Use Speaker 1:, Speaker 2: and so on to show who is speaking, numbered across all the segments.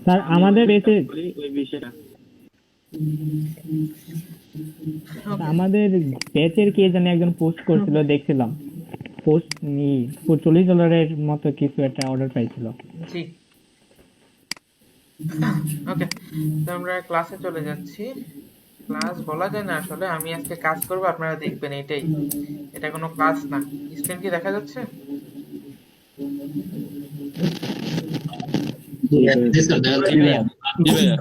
Speaker 1: Sir
Speaker 2: আমি
Speaker 1: আমাদের
Speaker 2: ওই
Speaker 1: বেঁচে
Speaker 2: বলি ওই বিষয়টা।
Speaker 3: ওকে
Speaker 1: আমাদের ব্যাচের কে জানি একজন পোস্ট করছিল, দেখছিলাম পোস্ট $40 মতো কিছু একটা অর্ডার পাইছিল।
Speaker 3: জি ওকে, তো আমরা ক্লাসে চলে যাচ্ছি। ক্লাস বলা যায় না আসলে, আমি আজকে কাজ করব, আপনারা দেখবেন, এটাই। এটা কোনো ক্লাস না। স্ক্রিন কি দেখা যাচ্ছে?
Speaker 4: জি স্যার, দেখা
Speaker 2: জি
Speaker 4: যাচ্ছে।
Speaker 2: ভাইয়া। জি ভাইয়া।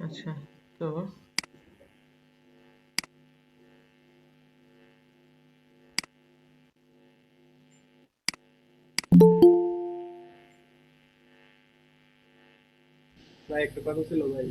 Speaker 3: আচ্ছা, তো
Speaker 2: ভাই একটা কথা ছিল ভাই।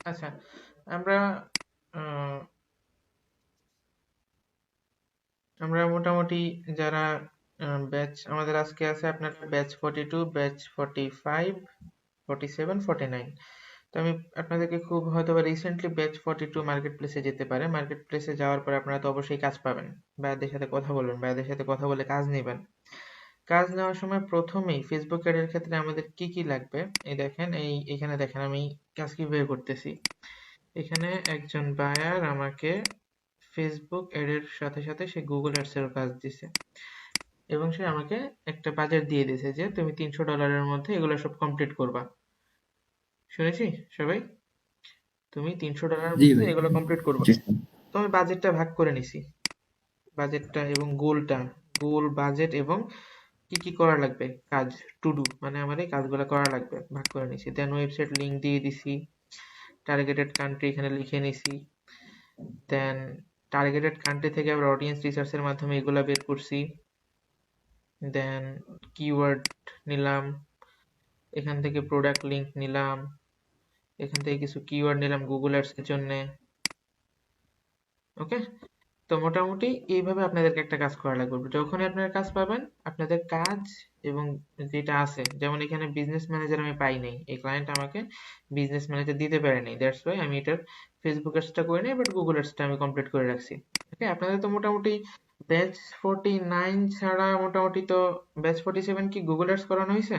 Speaker 3: আচ্ছা, আমরা আহ, আমরা মোটামুটি যারা ব্যাচ আমাদের আজকে আছে, আপনার ব্যাচ 42, ব্যাচ 45, 47, 49। তো আমি আপনাদেরকে খুব হয়তো বা রিসেন্টলি ব্যাচ 42 মার্কেট প্লেসে যেতে পারে। মার্কেট প্লেসে যাওয়ার পরে আপনারা তো অবশ্যই কাজ পাবেন, ভাইয়াদের সাথে কথা বলবেন, ভাইয়াদের সাথে কথা বলে কাজ নেবেন। কাজ নেওয়ার সময় প্রথমেই ফেসবুক অ্যাডের ক্ষেত্রে আমাদের কি কি লাগবে, এই দেখেন, এখানে দেখেন আমি কাজ কিভাবে করতেছি। এখানে একজন বায়ার আমাকে ফেসবুক অ্যাডের সাথে সাথে সে গুগল অ্যাডসেরও কাজ দিছে, এবং সে আমাকে একটা বাজেট দিয়ে দিয়েছে যে তুমি $300 মধ্যে এগুলো সব কমপ্লিট করবা। শুনেছি সবাই? তুমি $300
Speaker 4: জি
Speaker 3: মধ্যে
Speaker 4: ভাই।
Speaker 3: এগুলো কমপ্লিট করবা।
Speaker 4: জি স্যার।
Speaker 3: তো আমি বাজেটটা ভাগ করে নিছি, বাজেটটা এবং গোলটা, গোল বাজেট এবং কি কি করা লাগবে কাজ, টু ডু, মানে আমার এই কাজগুলো করা লাগবে, ভাগ করে নিছি। দেন ওয়েবসাইট লিংক দিয়ে দিছি, টার্গেটেড কান্ট্রি এখানে লিখে নিছি। দেন টার্গেটেড কান্ট্রি থেকে আবার অডিয়েন্স রিসার্চের মাধ্যমে এগুলা বের করছি। দেন কিওয়ার্ড নিলাম, এখান থেকে প্রোডাক্ট লিংক নিলাম, এখান থেকে কিছু কিওয়ার্ড নিলাম গুগল অ্যাডস এর জন্য। ওকে, তো মোটামুটি এইভাবে আপনাদেরকে একটা কাজ করা লাগবে। যখনই আপনারা কাজ পাবেন, আপনাদের কাজ এবং যেটা আছে, যেমন এখানে বিজনেস ম্যানেজার আমি পাই নাই, এই ক্লায়েন্ট আমাকে বিজনেস ম্যানেজার দিতে পারে নাই, দ্যাটস ওয়াই আমি এটার ফেসবুক অ্যাডসটা করে নিই, বাট গুগল অ্যাডসটা আমি কমপ্লিট করে রাখছি। ওকে, আপনাদের তো মোটামুটি ব্যাচ 49 ছাড়া মোটামুটি তো ব্যাচ 47 কি গুগল অ্যাডস করানো হয়েছে?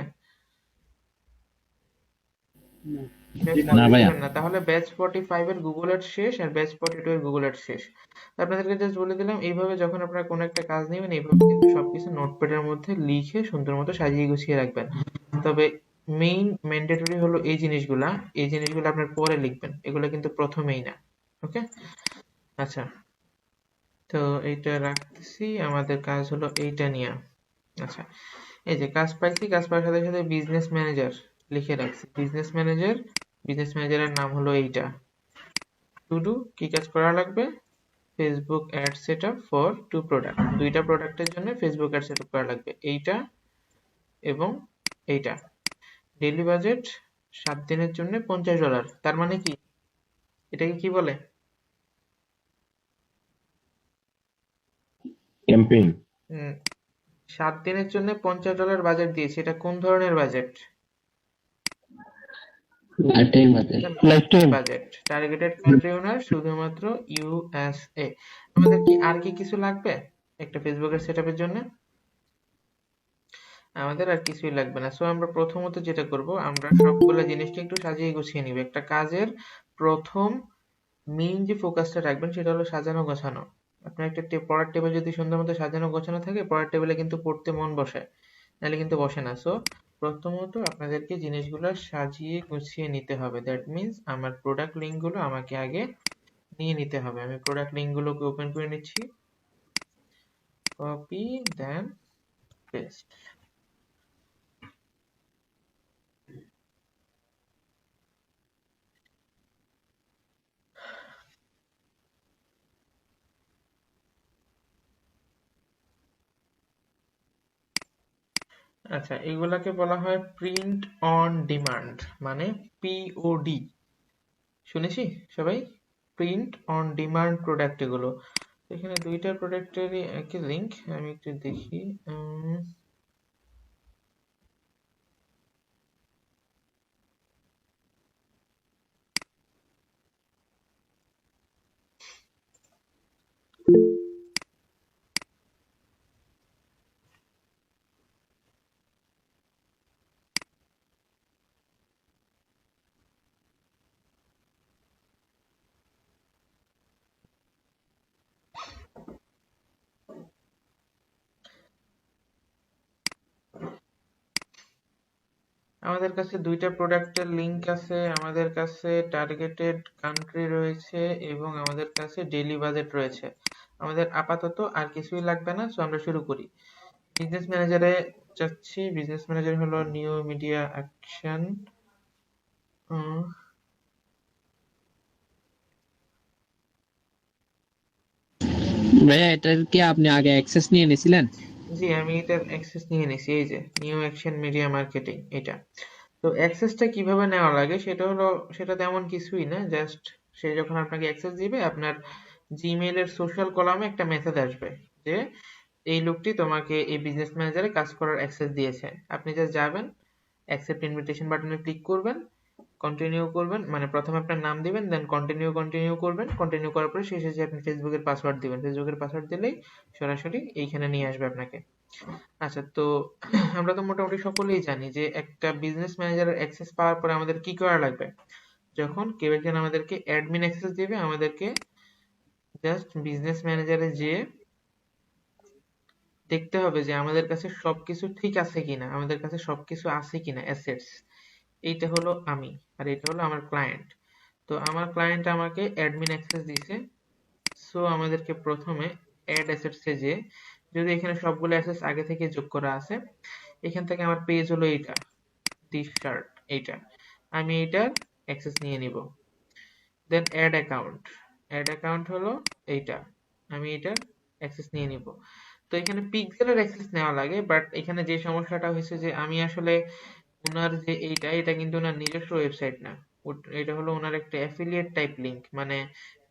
Speaker 2: না।
Speaker 3: ব্যাচ
Speaker 2: জি না
Speaker 4: না
Speaker 2: ভাই।
Speaker 4: ভাইয়া।
Speaker 3: 47 না, তাহলে ব্যাচ 45 এর গুগল অ্যাডস শেষ আর ব্যাচ 42 এর গুগল অ্যাডস শেষ। তো আপনাদেরকে জাস্ট বলে দিলাম, এইভাবে যখন আপনারা কোনো একটা কাজ নেবেন, এইভাবে কিন্তু সবকিছু নোটপ্যাডের মধ্যে লিখে সুন্দর মতো সাজিয়ে গুছিয়ে রাখবেন। তবে মেইন ম্যান্ডেটরি হলো এই জিনিসগুলা, এই জিনিসগুলো আপনার পরে লিখবেন, এগুলো কিন্তু প্রথমেই না। ওকে, আচ্ছা, তো এইটা রাখতেছি, আমাদের কাজ হলো এইটা নিয়ে। আচ্ছা, এই যে কাজ পাইছি, কাজ পাওয়ার সাথে সাথে বিজনেস ম্যানেজার লিখে রাখছি, বিজনেস ম্যানেজার, বিজনেস ম্যানেজারের নাম হলো এইটা। টু ডু, কি কাজ করা লাগবে? Facebook ad setup for two product, দুইটা প্রোডাক্টের জন্য ফেসবুক অ্যাড সেটআপ করা লাগবে, এইটা এবং এইটা। ডেইলি বাজেট 7 দিনের জন্য $50। তার মানে কি, এটাকে কি বলে?
Speaker 4: ক্যাম্পেইন।
Speaker 3: 7 দিনের জন্য $50 বাজেট দিয়েছে, এটা কোন ধরনের budget?
Speaker 4: Life time budget.
Speaker 1: Life
Speaker 3: lifetime
Speaker 1: time.
Speaker 3: Budget. Targeted country ওনার শুধুমাত্র ইউএসএ। আমাদের কি আর কি কিছু লাগবে একটা ফেসবুকের সেটআপের জন্য? আমাদের আর কিছুই লাগবে না। সো আমরা প্রথমত যেটা করব, আমরা সবগুলা জিনিসটা একটু সাজিয়ে গুছিয়ে নিব। একটা কাজের প্রথম মেইন যে ফোকাসটা রাখবেন সেটা হলো সাজানো গোছানো। আপনার একটা পড়ার টেবিল যদি সুন্দর মতো সাজানো গোছানো থাকে, পড়ার টেবিলে কিন্তু পড়তে মন বসে, নাহলে কিন্তু বসে না। সো প্রথমত আপনাদেরকে জিনিসগুলো সাজিয়ে গুছিয়ে নিতে হবে। দ্যাট মিন্স আমার প্রোডাক্ট লিঙ্ক গুলো আমাকে আগে নিয়ে নিতে হবে। আমি প্রোডাক্ট লিঙ্ক গুলোকে ওপেন করে নিচ্ছি, কপি দেন পেস্ট। আচ্ছা, এগুলাকে বলা হয় প্রিন্ট অন ডিমান্ড, মানে পিওডি। শুনেছি সবাই? প্রিন্ট অন ডিমান্ড প্রোডাক্ট এগুলো। এখানে দুইটা প্রোডাক্টেরই একই লিংক, আমি একটু দেখি। আমাদের কাছে দুইটা প্রোডাক্টের লিংক আছে, আমাদের কাছে টার্গেটেড কান্ট্রি রয়েছে এবং আমাদের কাছে ডেইলি বাজেট রয়েছে। আমাদের আপাতত আর কিছুই লাগবে না, সো আমরা শুরু করি। বিজনেস ম্যানেজারে যাচ্ছি। বিজনেস ম্যানেজার হলো নিউ মিডিয়া অ্যাকশন।
Speaker 5: ভাইয়া এটার কি আপনি আগে অ্যাক্সেস নিয়ে নিয়েছিলেন?
Speaker 3: জি, আমি এটার অ্যাক্সেস নিয়ে নিছি। এই যে নিউ অ্যাকশন মিডিয়া মার্কেটিং, এটা। তো অ্যাক্সেসটা কিভাবে নেওয়া লাগে সেটা হলো, সেটা তেমন কিছুই না, জাস্ট সে যখন আপনাকে অ্যাক্সেস দিবে, আপনার জিমেইলের সোশ্যাল কলামে একটা মেসেজ আসবে যে এই লোকটি তোমাকে এই বিজনেস ম্যানেজারে কাজ করার অ্যাক্সেস দিয়েছে। আপনি জাস্ট যাবেন, অ্যাকসেপ্ট ইনভিটেশন বাটনে ক্লিক করবেন, কন্টিনিউ করবেন, মানে প্রথমে আপনার নাম দিবেন, দেন কন্টিনিউ করবেন। কন্টিনিউ করার পরে শেষে যে আপনি ফেসবুকের পাসওয়ার্ড দিবেন, ফেসবুকের পাসওয়ার্ড দিলেই সরাসরি এইখানে নিয়ে আসবে আপনাকে। আচ্ছা, তো আমরা তো মোটামুটি সকলেই জানি যে একটা বিজনেস ম্যানেজারের অ্যাক্সেস পাওয়ার পরে আমাদের কি করা লাগবে। যখন কেউ একজন আমাদেরকে অ্যাডমিন অ্যাক্সেস দিবে, আমাদেরকে জাস্ট বিজনেস ম্যানেজারে যেয়ে দেখতে হবে যে আমাদের কাছে সবকিছু ঠিক আছে কিনা, আমাদের কাছে সবকিছু আছে কিনা অ্যাসেটস। এইটা হলো আমি, আর এটা হলো আমার ক্লায়েন্ট। তো আমার ক্লায়েন্ট আমাকে অ্যাডমিন অ্যাক্সেস দিয়েছে, সো আমাদেরকে প্রথমে অ্যাড অ্যাসেটস এ যে, যদি এখানে সবগুলো অ্যাসেটস আগে থেকে যোগ করা আছে, এখান থেকে আমার পেজ হলো এইটা, টি শার্ট, এইটা। আমি এইটার অ্যাক্সেস নিয়ে নিব। দেন অ্যাড অ্যাকাউন্ট, অ্যাড অ্যাকাউন্ট হলো এইটা, আমি এটার অ্যাক্সেস নিয়ে নিব। তো এখানে পিক্সেলের অ্যাক্সেস নেওয়া লাগে, বাট এখানে যে সমস্যাটা হয়েছে যে আমি আসলে ওনার যে এইটা, এটা কিন্তু ওনার নিজস্ব ওয়েবসাইট না। এটা হলো ওনার একটা অ্যাফিলিয়েট টাইপ লিংক, মানে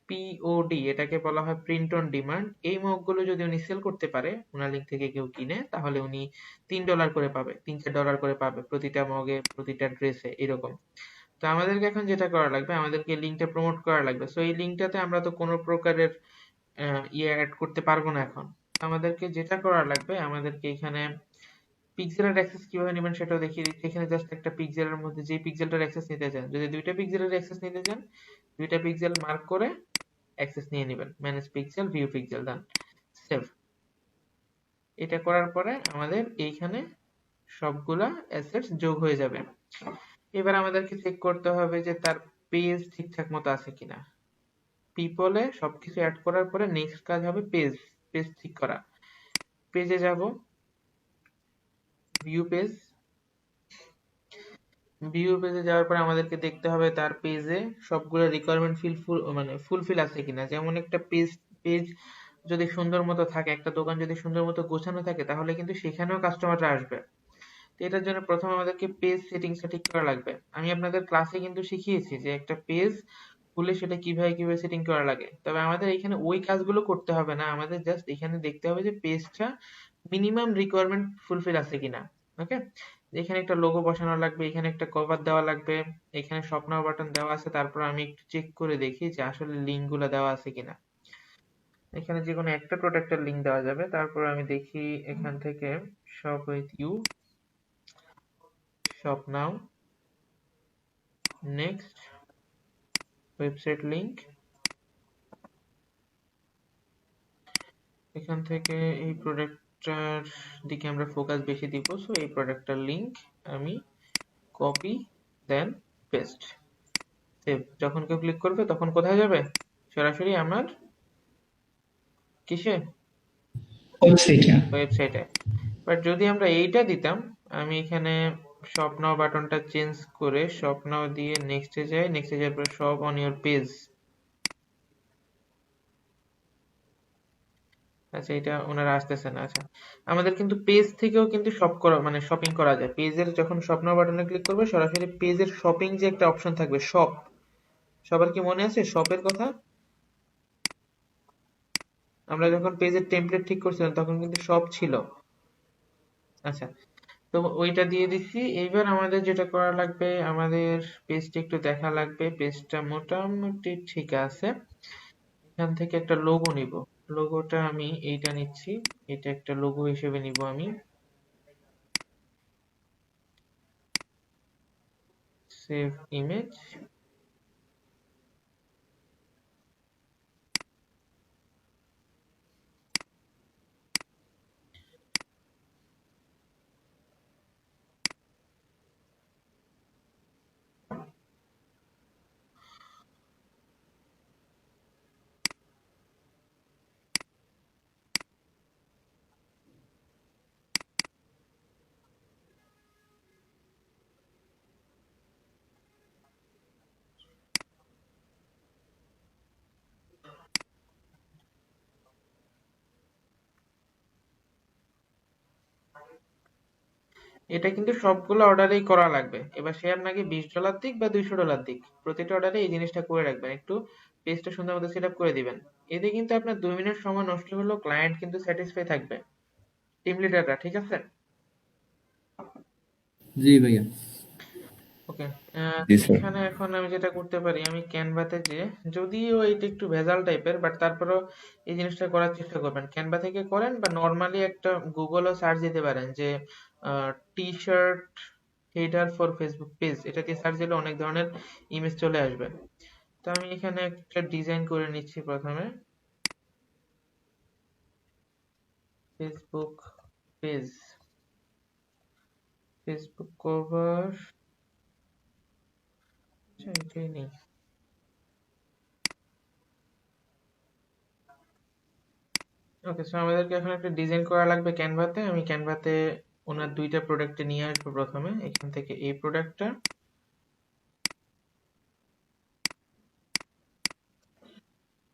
Speaker 3: পিওডি, এটাকে বলা হয় প্রিন্ট অন ডিমান্ড। এই মগগুলো যদি উনি সেল করতে পারে, ওনার লিংক থেকে কেউ কিনে, তাহলে উনি $3 করে পাবে, $3-4 করে পাবে প্রতিটা মগে, প্রতিটা ড্রেসে, এরকম। তো আমাদেরকে এখন যেটা করা লাগবে, আমাদেরকে লিঙ্কটা প্রমোট করা লাগবে। সো এই লিঙ্কটাতে আমরা তো কোনো প্রকারের ইয়ে অ্যাড করতে পারবো না এখন। আমাদেরকে যেটা করা লাগবে, আমাদেরকে এখানে পিক্সেলের অ্যাক্সেস কিভাবে নেবেন সেটাও দেখিয়ে দিচ্ছি। এখানে জাস্ট একটা পিক্সেলের মধ্যে যে পিক্সেলটার অ্যাক্সেস নিতে চান, যদি দুইটা পিক্সেলের অ্যাক্সেস নিতে চান, দুইটা পিক্সেল মার্ক করে অ্যাক্সেস নিয়ে নেবেন, ম্যানেজ পিক্সেল, ভিউ পিক্সেল, ডান, সেভ। এটা করার পরে আমাদের এইখানে সবগুলা অ্যাসেটস যোগ হয়ে যাবে। এবার আমাদেরকে চেক করতে হবে যে তার পেজ ঠিকঠাক মতো আছে কিনা। পিপলে সবকিছু অ্যাড করার পরে নেক্সট কাজ হবে পেজ, পেজ ঠিক করা। পেজে যাব, ভিউ পেজ, ভিউ পেজে যাওয়ার পরে আমাদেরকে দেখতে হবে তার পেজে সবগুলো রিকোয়ারমেন্ট মানে ফুলফিল আছে কিনা। যেমন একটা পেজ পেজ যদি সুন্দর মতো থাকে, একটা দোকান যদি সুন্দর মতো গোছানো থাকে, তাহলে কিন্তু সেখানেও কাস্টমাররা আসবে। তো এটার জন্য প্রথমে আমাদেরকে পেজ সেটিংসটা ঠিক করা লাগবে। আমি আপনাদের ক্লাসে কিন্তু শিখিয়েছি যে একটা পেজ খুলে সেটা কিভাবে সেটিং করা লাগে। তবে আমাদের এখানে ওই কাজগুলো করতে হবে না, আমাদের জাস্ট এখানে দেখতে হবে যে পেজটা মিনিমাম রিকোয়ারমেন্ট ফুলফিল আছে কিনা। ওকে, এখানে একটা লোগো বসানো লাগবে, এখানে একটা কভার দেওয়া লাগবে, এখানে শপ নাও বাটন দেওয়া আছে। তারপর আমি একটু চেক করে দেখি যে আসলে লিঙ্ক গুলো দেওয়া আছে কিনা। এখানে যে কোনো একটা প্রোডাক্টের লিঙ্ক দেওয়া যাবে। তারপর আমি দেখি এখান থেকে shop with you, shop now, next website link, এখান থেকে এই প্রোডাক্টটার দিকে আমরা ফোকাস বেশি দিব, সো এই প্রোডাক্টটার লিংক আমি কপি দেন পেস্ট, সেভ। যখন কেউ ক্লিক করবে তখন কোথায় যাবে? সরাসরি আমার কিসে? ওয়েবসাইটে। বাট যদি আমরা এইটা দিতাম, আমি এখানে শপ নাও বাটনটা চেঞ্জ করে শপ নাও দিয়ে নেক্সটে যাই, নেক্সটে যাওয়ার পর শপ অন ইওর পেজ। আচ্ছা, এটা ওনারা আসতেছে না। আচ্ছা, আমাদের কিন্তু পেজ থেকেও কিন্তু শপ করা মানে শপিং করা যায়। পেজের যখন শপ নাও বাটনে ক্লিক করবে সরাসরি পেজের শপিং যে একটা অপশন থাকবে শপ, সবার কি মনে আছে শপের কথা? আমরা যখন পেজের টেমপ্লেট ঠিক করছিলাম তখন কিন্তু শপ ছিল। আচ্ছা, তো ওইটা দিয়ে দিচ্ছি। এইবার আমাদের যেটা করা লাগবে, আমাদের পেজটা একটু দেখা লাগবে। পেজটা মোটামুটি ঠিক আছে। এখান থেকে একটা লোগো নিব। লোগোটা আমি এইটা নিচ্ছি, এটা একটা লোগো হিসেবে নিব আমি। Save image. এটা কিন্তু সবগুলো অর্ডারেই করা লাগবে। এবার সে আপনাকে $20 দিক বা $200 দিক, প্রতিটা অর্ডারে এই জিনিসটা করে রাখবেন, একটু পেজটা সুন্দর মতো সেট আপ করে দিবেন। এতে কিন্তু আপনার 2 মিনিট সময় নষ্ট হলো, ক্লায়েন্ট কিন্তু স্যাটিসফাই থাকবে, টিম লিডাররা। ঠিক আছে?
Speaker 6: জি ভাইয়া।
Speaker 3: ওকে।
Speaker 6: জি স্যার।
Speaker 3: এখানে এখন আমি যেটা করতে পারি, আমি ক্যানভাতে যে, যদিও এটা একটু ভেজাল টাইপের, বাট তারপরেও এই জিনিসটা করার চেষ্টা করবেন। ক্যানভা থেকে করেন বা নর্মালি একটা গুগলও সার্চ দিতে পারেন যে T shirt header for Facebook page, এটা দিয়ে সার্চ দিলে অনেক ধরনের ইমেজ চলে আসবে। তো আমি এখানে একটা ডিজাইন করে নিচ্ছি প্রথমে। ফেসবুক পেজ, ফেসবুক কভার, এটাই নেই। ওকে, সো আমাদেরকে এখন একটা ডিজাইন করা লাগবে ক্যানভাতে। আমি ক্যানভাতে ওনার দুইটা প্রোডাক্টে নিয়ে আসবো প্রথমে। এখান থেকে এই প্রোডাক্টটা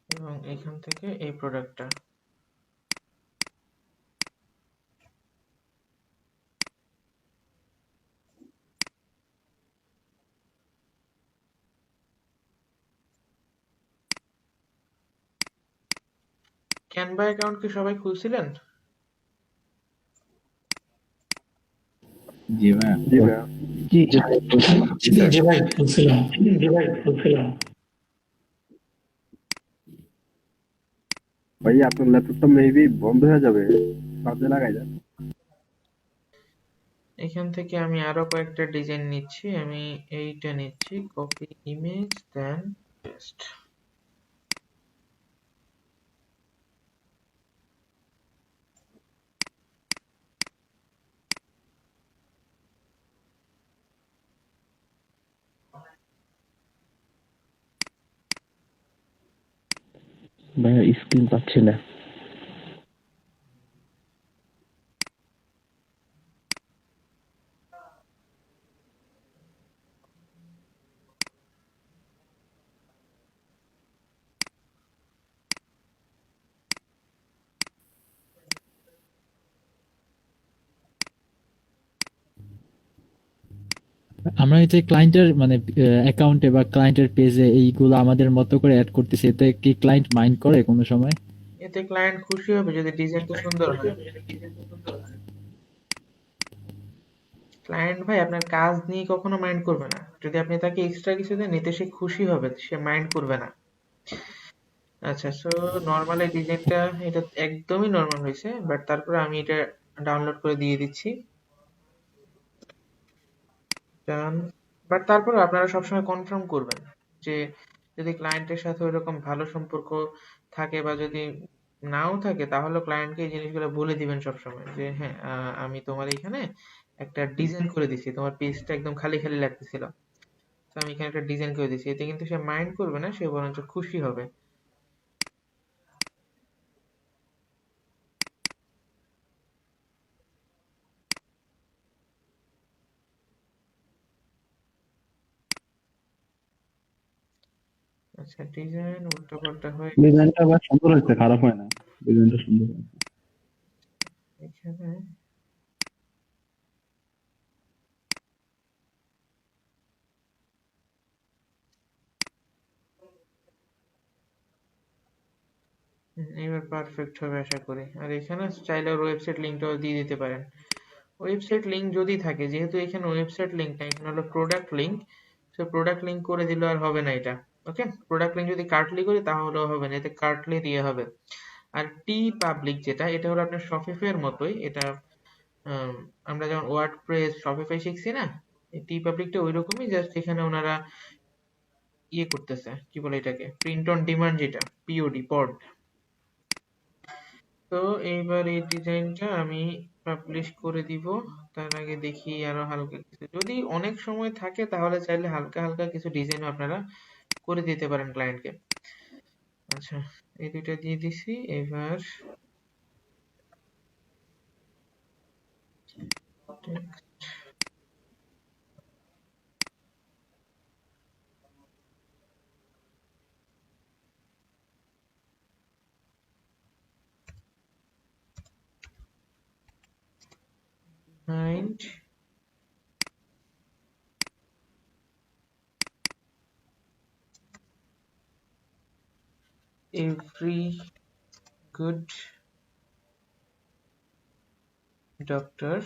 Speaker 3: এবং এখান থেকে এই প্রোডাক্টটা। ক্যানভা অ্যাকাউন্ট কি সবাই খুলছিলেন?
Speaker 6: জি ভাইয়া।
Speaker 2: জি ভাইয়া। ভাই আপনার ল্যাপটপটা মেবি বন্ধ হয়ে যাবে, চার্জে লাগাই যান।
Speaker 3: এখান থেকে আমি আরো কয়েকটা ডিজাইন নিচ্ছি। আমি এইটা নিচ্ছি, কপি ইমেজ দেন পেস্ট।
Speaker 5: ভাইয়া স্ক্রিন পাচ্ছি না।
Speaker 7: আমরা এই যে ক্লায়েন্টের মানে অ্যাকাউন্টে বা ক্লায়েন্টের পেজে এইগুলো আমাদের মতো করে অ্যাড করতেছি, এতে কি ক্লায়েন্ট মাইন্ড করে কোনো সময়?
Speaker 3: এতে ক্লায়েন্ট খুশি হবে যদি ডিজাইনটা সুন্দর হয়। ক্লায়েন্ট ভাই আপনার কাজ নিয়ে কখনো মাইন্ড করবে না। যদি আপনি তাকে এক্সট্রা কিছু দেন এতে সে খুশি হবে, সে মাইন্ড করবে না। আচ্ছা, সো নরমাল এই ডিজাইনটা এটা একদমই নরমাল হয়েছে, বাট তারপরে আমি এটা ডাউনলোড করে দিয়ে দিচ্ছি। ডান। বাট তারপরে আপনারা সবসময় কনফার্ম করবেন যে যদি ক্লায়েন্টের সাথে ওইরকম ভালো সম্পর্ক থাকে বা যদি নাও থাকে তাহলে ক্লায়েন্টকে এই জিনিসগুলো বলে দিবেন সবসময় যে হ্যাঁ আমি তোমার এখানে একটা ডিজাইন করে দিছি, তোমার পেজটা একদম খালি খালি লাগতেছিল, তো আমি এখানে একটা ডিজাইন করে দিছি। এতে কিন্তু সে মাইন্ড করবে না, সে বরঞ্চ খুশি হবে। আচ্ছা, ডিজাইন উল্টো পাল্টা হয়ে
Speaker 2: ডিজাইনটা আবার সুন্দর হয়েছে, খারাপ হয় না, ডিজাইনটা সুন্দর হয়েছে।
Speaker 3: এখানে এবার পারফেক্ট হবে আশা করি। আর এখানে চাইলে ওর ওয়েবসাইট লিঙ্কটাও দিয়ে দিতে পারেন। ওয়েবসাইট লিঙ্ক যদি থাকে, যেহেতু এখানে ওয়েবসাইট লিঙ্ক না, এখানে হলো প্রোডাক্ট লিঙ্ক, তো প্রোডাক্ট লিঙ্ক করে দিলে আর হবে না এটা। ওকে, প্রোডাক্ট লিঙ্ক যদি কার্টলি করি তাহলেও হবে না, এতে কার্টলি দিয়ে হবে। আর টি পাবলিক যেটা, এটা হলো আপনার শপিফাই এর মতোই। এটা আমরা যেমন ওয়ার্ডপ্রেস শপিফাই শিখছি না, এই টি পাবলিকটা ওইরকমই, জাস্ট এখানে ওনারা ইয়ে করতেছে, কি বলে এটাকে, প্রিন্ট অন ডিমান্ড, যেটা পিওডি পড। তো এইবার এই ডিজাইনটা আমি পাবলিশ করে দিব। তার আগে দেখি আরো হালকা কিছু, যদি অনেক সময় থাকে তাহলে চাইলে হালকা হালকা কিছু ডিজাইনও আপনারা করে দিতে পারেন ক্লায়েন্টকে। আচ্ছা, এই দুইটা দিয়ে দিছি। এবার behind every good doctor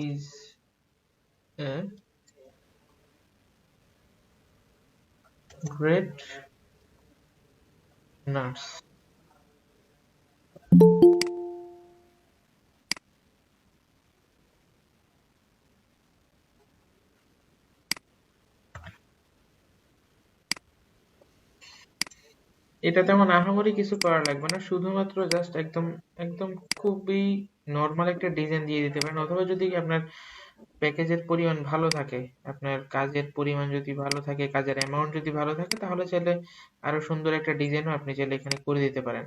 Speaker 3: is a great nurse. এটা তেমন আহামরি কিছু করা লাগবে না, শুধুমাত্র জাস্ট একদম একদম খুবই নর্মাল একটা ডিজাইন দিয়ে দিতে পারেন। অথবা যদি আপনার প্যাকেজের পরিমাণ ভালো থাকে, আপনার কাজের পরিমাণ যদি ভালো থাকে, কাজের অ্যামাউন্ট যদি ভালো থাকে, তাহলে চাইলে আরো সুন্দর একটা ডিজাইনও আপনি চাইলে এখানে করে দিতে পারেন।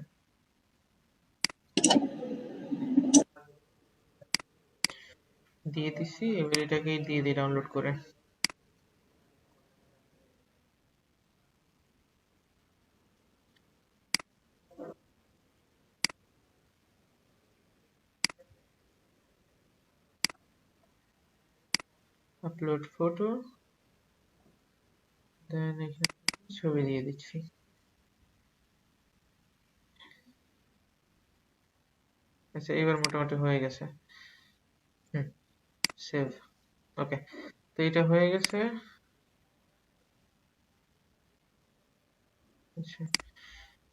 Speaker 3: দিয়ে দিছি, এবার এটাকে দিয়ে দিই ডাউনলোড করে। আপলোড ফটো, দেন এখানে ছবি দিয়ে দিচ্ছি। আচ্ছা, এবার মোটামুটি হয়ে গেছে। সেভ। ওকে, তো এটা হয়ে গেছে। আচ্ছা,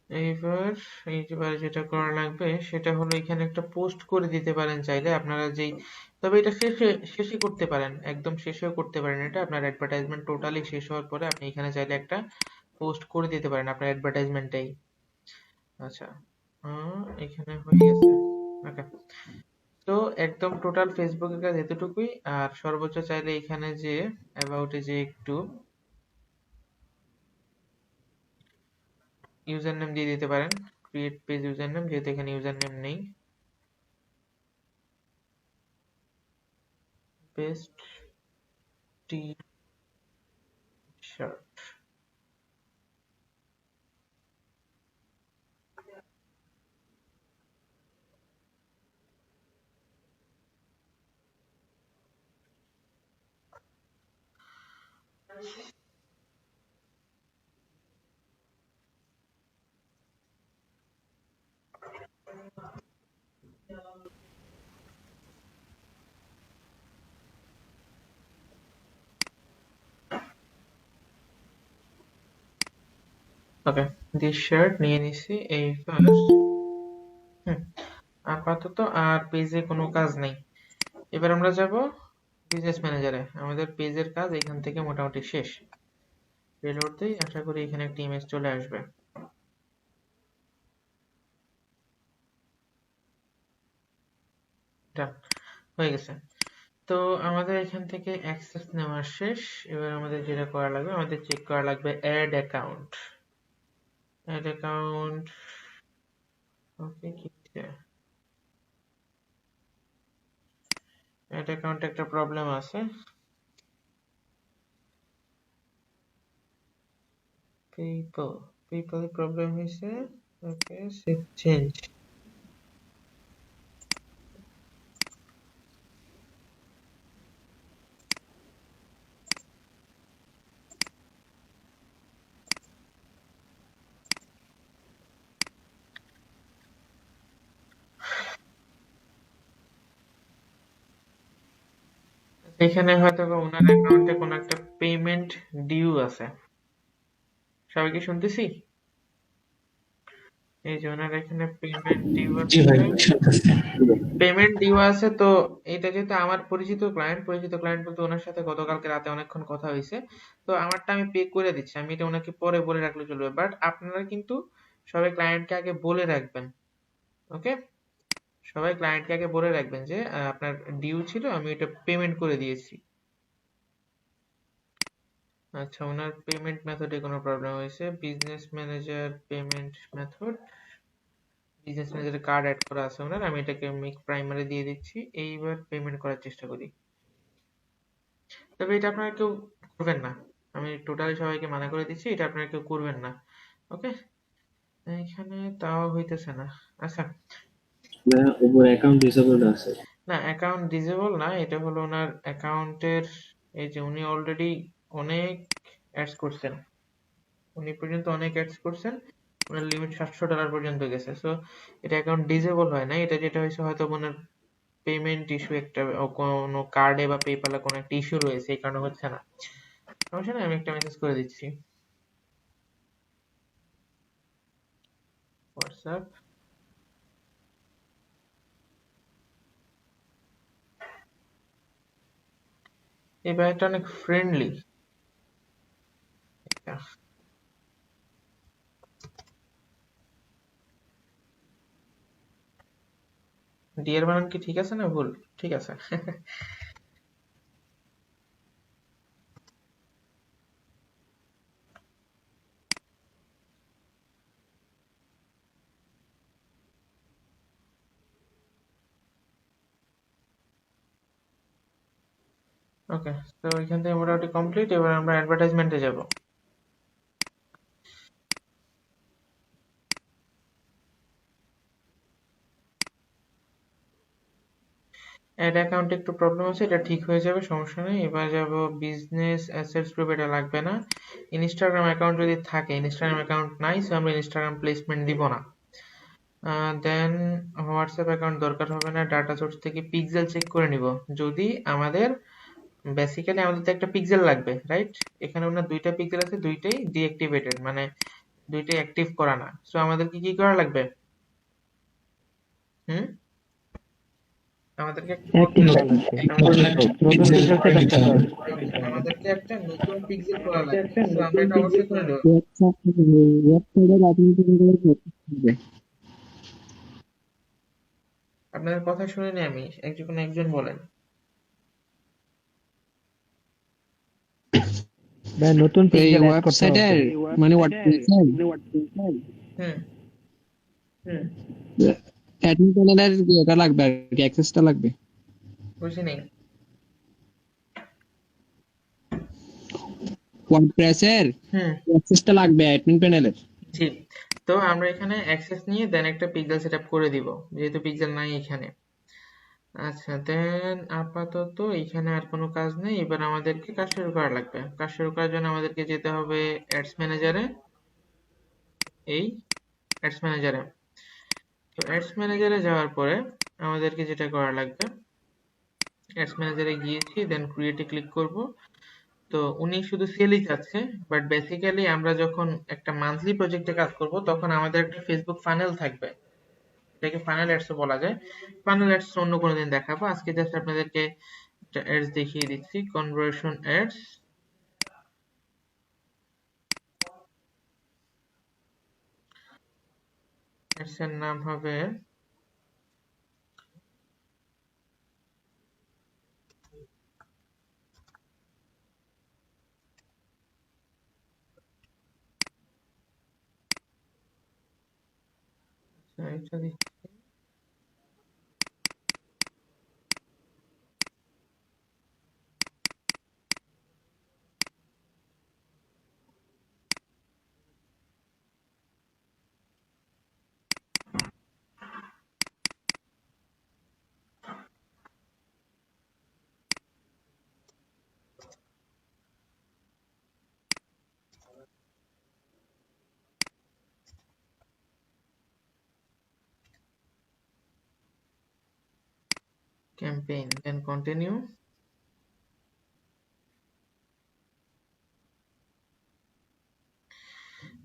Speaker 3: এইবার যেটা করা লাগবে সেটা হলো এখানে একটা পোস্ট করে দিতে পারেন চাইলে আপনারা যেই, তবে এটা শেষে করতে পারেন, একদম শেষেও করতে পারেন। এটা আপনার অ্যাডভার্টাইজমেন্ট টোটালি শেষ হওয়ার পরে আপনি এখানে চাইলে একটা পোস্ট করে দিতে পারেন আপনার অ্যাডভার্টাইজমেন্টটাই। আচ্ছা, এখানে হয়ে গেছে। ওকে, তো একদম টোটাল ফেসবুকের কাজ এতটুকুই। আর সর্বোচ্চ চাইলে এখানে যে অ্যাবাউটে যে একটু ইউজার নেম দিয়ে দিতে পারেন, ক্রিয়েট পেজ ইউজার নেম, যেহেতু এখানে ইউজার নেম নেই। Best T shirt. Okay, this shirt নিয়ে নিছি। এইবার আপাতত আর পেজে কোনো কাজ নেই। এবার আমরা যাব বিজনেস ম্যানেজারে আমাদের পেজের কাজ এখান থেকে মোটামুটি শেষ। রিলোড দেই, আশা করি এখানে একটা ইমেজ চলে আসবে। ডান, হয়ে গেছে। তো আমাদের এখান থেকে অ্যাক্সেস নেওয়া শেষ। এবার আমাদের যেটা করা লাগবে, আমাদের চেক করা লাগবে অ্যাড অ্যাকাউন্ট। অ্যাড অ্যাকাউন্ট, ওকে, কি অ্যাড অ্যাকাউন্ট একটা প্রবলেম আছে। পিপল প্রবলেম হয়েছে। ওকে, সেভ চেঞ্জ। এখানে হয়তো বা ওনার অ্যাকাউন্টে কোনো একটা পেমেন্ট ডিউ আছে। সবাই কি শুনতেছি? এই যে ওনার এখানে পেমেন্ট ডিউ
Speaker 4: জি ভাই
Speaker 3: আছে।
Speaker 4: শুনতেছি।
Speaker 3: পেমেন্ট ডিউ আছে, তো এটা যেহেতু আমার পরিচিত ক্লায়েন্ট বলতে ওনার সাথে গতকালকে রাতে অনেকক্ষণ কথা হয়েছে। তো আমারটা আমি পে করে দিচ্ছি, আমি এটা ওনাকে পরে বলে রাখলে চলবে, বাট আপনারা কিন্তু সবাই ক্লায়েন্টকে আগে বলে রাখবেন। ওকে, সবাই ক্লায়েন্টকে আগে বলে রাখবেন যে আপনার ডিউ ছিল, আমি এটা পেমেন্ট করে দিয়েছি। আচ্ছা, ওনার পেমেন্ট মেথডে কোনো প্রবলেম হয়েছে। Business manager payment method, business ম্যানেজারের কার্ড অ্যাড করা আছে ওনার, আমি এটাকে মেক প্রাইমারি দিয়ে দিচ্ছি। এইবার পেমেন্ট করার চেষ্টা করি। তবে এটা আপনারা কেউ করবেন না, আমি টোটালি সবাইকে মানা করে দিচ্ছি, এটা আপনারা কেউ করবেন না। ওকে, এখানে তাও হইতেছে না। আচ্ছা,
Speaker 2: ভাইয়া উপর অ্যাকাউন্ট ডিসেবল আছে।
Speaker 3: না অ্যাকাউন্ট ডিসেবল না, এটা হলো ওনার অ্যাকাউন্টের, এই যে উনি অলরেডি অনেক অ্যাডস করছেন, উনি পর্যন্ত অনেক অ্যাডস করছেন, ওনার লিমিট $700 পর্যন্ত গেছে। সো এটা অ্যাকাউন্ট ডিসেবল হয় না, এটা যেটা হয়েছে হয়তো ওনার পেমেন্ট ইস্যু একটা, কোনো কার্ডে বা পেপ্যালে কোনো একটা ইস্যু রয়েছে, এই কারণে হচ্ছে না। সমস্যা নেই, আমি একটা মেসেজ করে দিচ্ছি হোয়াটসঅ্যাপ। এই ভাইয়াটা অনেক ফ্রেন্ডলি। ডি এর বানান কি ঠিক আছে না ভুল? ঠিক আছে। ওকে, তো এখান থেকে মোটামুটি কমপ্লিট। এবার আমরা অ্যাডভার্টাইজমেন্টে যাব। অ্যাড অ্যাকাউন্টে একটু প্রবলেম আছে, এটা ঠিক হয়ে যাবে, সমস্যা নেই। এবার যাব বিজনেস অ্যাসেটস গ্রুপ, এটা লাগবে না। ইনস্টাগ্রাম অ্যাকাউন্ট যদি থাকে, ইনস্টাগ্রাম অ্যাকাউন্ট নাই, সো আমরা ইনস্টাগ্রাম প্লেসমেন্ট দিব না। দেন হোয়াটসঅ্যাপ অ্যাকাউন্ট দরকার হবে না। ডাটা সোর্স থেকে পিক্সেল চেক করে নিব, যদি আমাদের বেসিক্যালি আমাদের তো একটা পিক্সেল লাগবে, রাইট? এখানে ওনার দুইটা পিক্সেল আছে, দুইটাই ডিঅ্যাক্টিভেটেড, মানে দুইটাই অ্যাক্টিভ করা না। সো আমাদেরকে কি করা লাগবে? হুম, আমাদেরকে
Speaker 1: অ্যাক্টিভ করা লাগবে, নতুন পিক্সেল সেট আপ করতে হবে।
Speaker 3: আমাদেরকে একটা নতুন পিক্সেল করা লাগবে। সো আমরা এটা অবশ্যই করে নেব। আপনাদের কথা শুনিনি আমি, একজন বলেন।
Speaker 1: ভাই নতুন
Speaker 5: এই
Speaker 1: পিক্সেল অ্যাড করতে হবে।
Speaker 5: ওয়েবসাইটের মানে
Speaker 3: হুম,
Speaker 5: অ্যাডমিন প্যানেলের এটা লাগবে আর কি, অ্যাক্সেসটা লাগবে।
Speaker 3: বুঝিনি।
Speaker 5: ওয়ার্ডপ্রেসের
Speaker 3: হুম,
Speaker 5: অ্যাক্সেসটা লাগবে অ্যাডমিন প্যানেলের।
Speaker 3: জি। তো আমরা এখানে অ্যাক্সেস নিয়ে দেন একটা পিক্সেল সেট আপ করে দিব, যেহেতু পিক্সেল নাই এখানে। আচ্ছা, দেন আপাতত এখানে আর কোনো কাজ নেই। এবার আমাদেরকে কাজ শুরু করা লাগবে। কাজ শুরু করার জন্য আমাদেরকে যেতে হবে অ্যাডস ম্যানেজারে। এই অ্যাডস ম্যানেজারে, তো অ্যাডস ম্যানেজারে যাওয়ার পরে আমাদেরকে যেটা করা লাগবে, অ্যাডস ম্যানেজারে গিয়েছি, দেন ক্রিয়েটে ক্লিক করব। তো উনি শুধু সেলই চাচ্ছে, বাট বেসিক্যালি আমরা যখন একটা মান্থলি প্রজেক্টে কাজ করব, তখন আমাদের একটা ফেসবুক ফানেল থাকবে, এটাকে ফানেল অ্যাডসও বলা যায়। ফানেল অ্যাডস অন্য কোনো দিন দেখাবো, আজকে জাস্ট আপনাদেরকে একটা অ্যাডস দেখিয়ে দিচ্ছি, কনভার্সন অ্যাডস। অ্যাডস এর নাম হবে এটা দিচ্ছি, ক্যাম্পেইন, দেন কন্টিনিউ।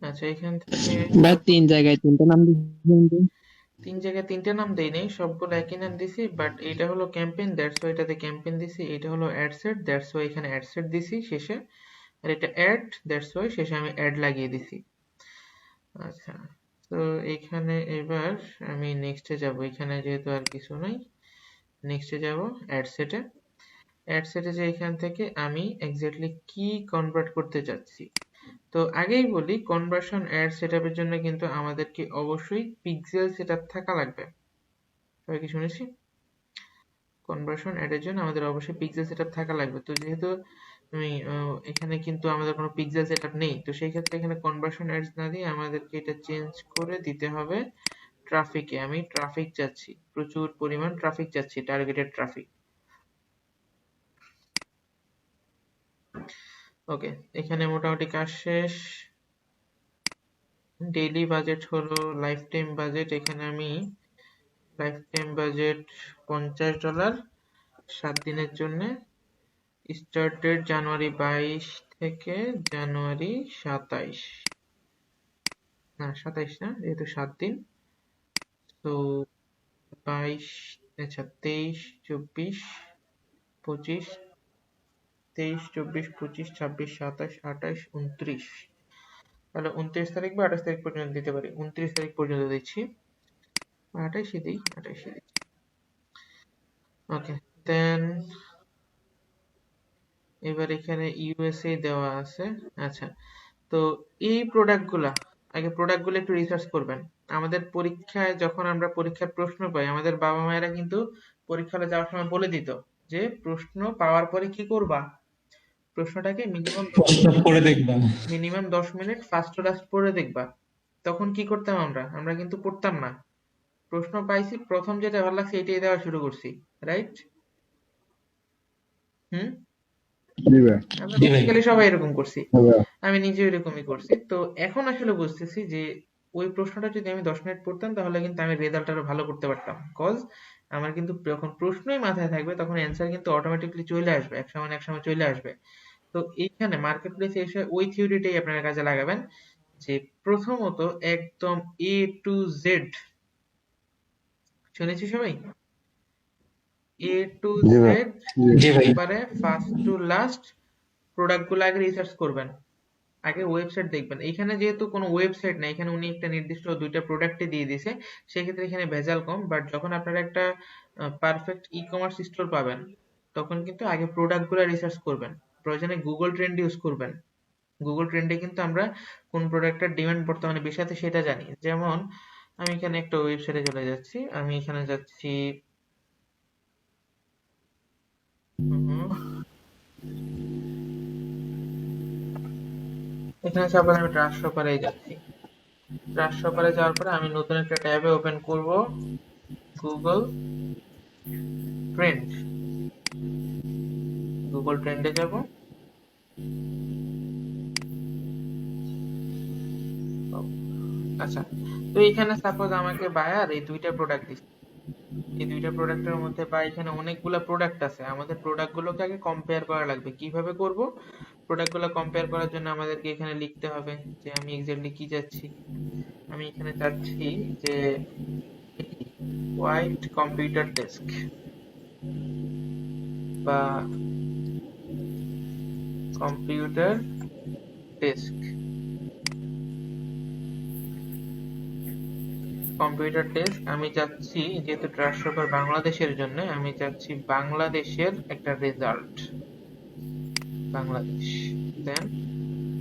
Speaker 3: আচ্ছা, এখান থেকে
Speaker 5: ভাই 3 জায়গায় 3টা নাম দিয়েছেন।
Speaker 3: 3 জায়গায় 3টে নাম দেই নাই, সবগুলো একই নাম দিছি, বাট এটা হলো ক্যাম্পেইন, দ্যাটস ওয়াই এটাতে ক্যাম্পেইন দিছি। এটা হলো অ্যাড সেট, দ্যাটস ওয়াই এখানে অ্যাড সেট দিছি শেষে। আর এটা অ্যাড, দ্যাটস ওয়াই শেষে আমি অ্যাড লাগিয়ে দিছি। আচ্ছা, তো এখানে এবার আমি নেক্সটে যাব। এখানে যেহেতু আর কিছু নাই, নেক্সটে যাব অ্যাড সেটে। অ্যাড সেটে যে এখান থেকে আমি এক্স্যাক্টলি কি কনভার্ট করতে চাচ্ছি। তো আগেই বলি, কনভার্সন অ্যাড সেটআপের জন্য কিন্তু আমাদেরকে অবশ্যই পিক্সেল সেটআপ থাকা লাগবে। সবাই কি শুনেছি? কনভার্সন অ্যাড এর জন্য আমাদের অবশ্যই পিক্সেল সেটআপ থাকা লাগবে। তো যেহেতু আমি এখানে কিন্তু আমাদের কোনো পিক্সেল সেটআপ নেই, তো সেই ক্ষেত্রে এখানে কনভার্সন অ্যাডস না দিয়ে আমাদেরকে এটা চেঞ্জ করে দিতে হবে ট্রাফিকে। আমি ট্রাফিক চাচ্ছি, প্রচুর পরিমাণ ট্রাফিক চাচ্ছি, টার্গেটেড ট্রাফিক। ওকে, এখানে মোটামুটি কাজ শেষ। ডেইলি বাজেট হলো লাইফ টাইম বাজেট। এখানে আমি লাইফ টাইম বাজেট $50 7 দিনের জন্য। স্টার্ট ডেট জানুয়ারি 22 থেকে জানুয়ারি 27, না 27 না, যেহেতু 7 দিন। তো 22, আচ্ছা 23, 24, 25, 23, 24, 25, 26, 27, 28, 29। তাহলে 29 তারিখ বা 28 তারিখ পর্যন্ত দিতে পারি। 29 তারিখ পর্যন্ত দিচ্ছি, 28 দিই, 28 দিচ্ছি। ওকে, দেন এবার এখানে ইউএসএ দেওয়া আছে। আচ্ছা, তো এই প্রোডাক্টগুলা, আগে প্রোডাক্টগুলো একটু রিসার্চ করবেন। আমাদের পরীক্ষায় যখন আমরা পরীক্ষার প্রশ্ন পাই, আমাদের বাবা মায়েরা কিন্তু পরীক্ষায় যাওয়ার সময় বলে দিত যে প্রশ্ন পাওয়ার পরে কি করবা, প্রশ্নটাকে minimum 10 minute first to last পড়ে দেখবা। তখন কি করতাম আমরা? আমরা কিন্তু পড়তাম না, প্রশ্ন পাইছি প্রথম যেটা ভালো লাগছে এটাই দেওয়া শুরু করছি, রাইট? হুম,
Speaker 2: জি ভাই।
Speaker 3: আমরা বেসিক্যালি সবাই এরকম করছি,
Speaker 2: হ্যাঁ ভাইয়া।
Speaker 3: আমি নিজেও এরকমই করছি। তো এখন আসলে বুঝতেছি যে ওই প্রশ্নটা যদি আমি 10 মিনিট পড়তাম তাহলে কিন্তু আমি রেজাল্ট আরো ভালো করতে পারতাম, কজ আমার কিন্তু যখন প্রশ্নই মাথায় থাকবে তখন অ্যান্সার কিন্তু অটোমেটিকলি চলে আসবে, এক সময় না এক সময় চলে আসবে। তো এইখানে মার্কেট প্লেসে এসে ওই থিওরিটাই আপনারা কাজে লাগাবেন, যে প্রথমত একদম এ টু জেড, শুনেছি সবাই, এ টু
Speaker 2: জি ভাই।
Speaker 3: জেড একেবারে ফার্স্ট টু লাস্ট প্রোডাক্টগুলো আগে রিসার্চ করবেন, আগে ওয়েবসাইট দেখবেন। এখানে যেহেতু কোনো ওয়েবসাইট না, এখানে উনি একটা নির্দিষ্ট 2টা প্রোডাক্টে দিয়ে দিয়েছে, সেক্ষেত্রে এখানে ভেজাল কম। বাট যখন আপনারা একটা পারফেক্ট ই কমার্স স্টোর পাবেন, তখন কিন্তু আগে প্রোডাক্টগুলো রিসার্চ করবেন, প্রয়োজনে গুগল ট্রেন্ড ইউজ করবেন। গুগল ট্রেন্ডে কিন্তু আমরা কোন প্রোডাক্টের ডিমান্ড বর্তমানে বেশি আছে সেটা জানি। যেমন আমি এখানে একটা ওয়েবসাইটে চলে যাচ্ছি, আমি এখানে যাচ্ছি, এখানে সাপোজ আমি ট্রাস্ট শপারে যাচ্ছি। ট্রাস্ট শপারে যাওয়ার পরে আমি নতুন একটা ট্যাবে ওপেন করব গুগল ট্রেন্ড। গুগল ট্রেন্ডে যাব, আচ্ছা। তো এখানে সাপোজ আমাকে বায়ার এই 2টা প্রোডাক্ট দিচ্ছে, এই 2টা প্রোডাক্টের মধ্যে বা এখানে অনেকগুলো প্রোডাক্ট আছে, আমাদের প্রোডাক্টগুলোকে আগে কম্পেয়ার করা লাগবে। কিভাবে করব? প্রোডাক্টগুলো কম্পেয়ার করার জন্য আমাদেরকে এখানে লিখতে হবে যে আমি এক্স্যাক্টলি কি চাচ্ছি। আমি এখানে চাচ্ছি যে হোয়াইট কম্পিউটার ডেস্ক, বা কম্পিউটার ডেস্ক। কম্পিউটার ডেস্ক আমি চাচ্ছি, যেহেতু ট্রান্সফার ফর বাংলাদেশের জন্য আমি চাচ্ছি বাংলাদেশের একটা রেজাল্ট, বাংলাদেশ। দেন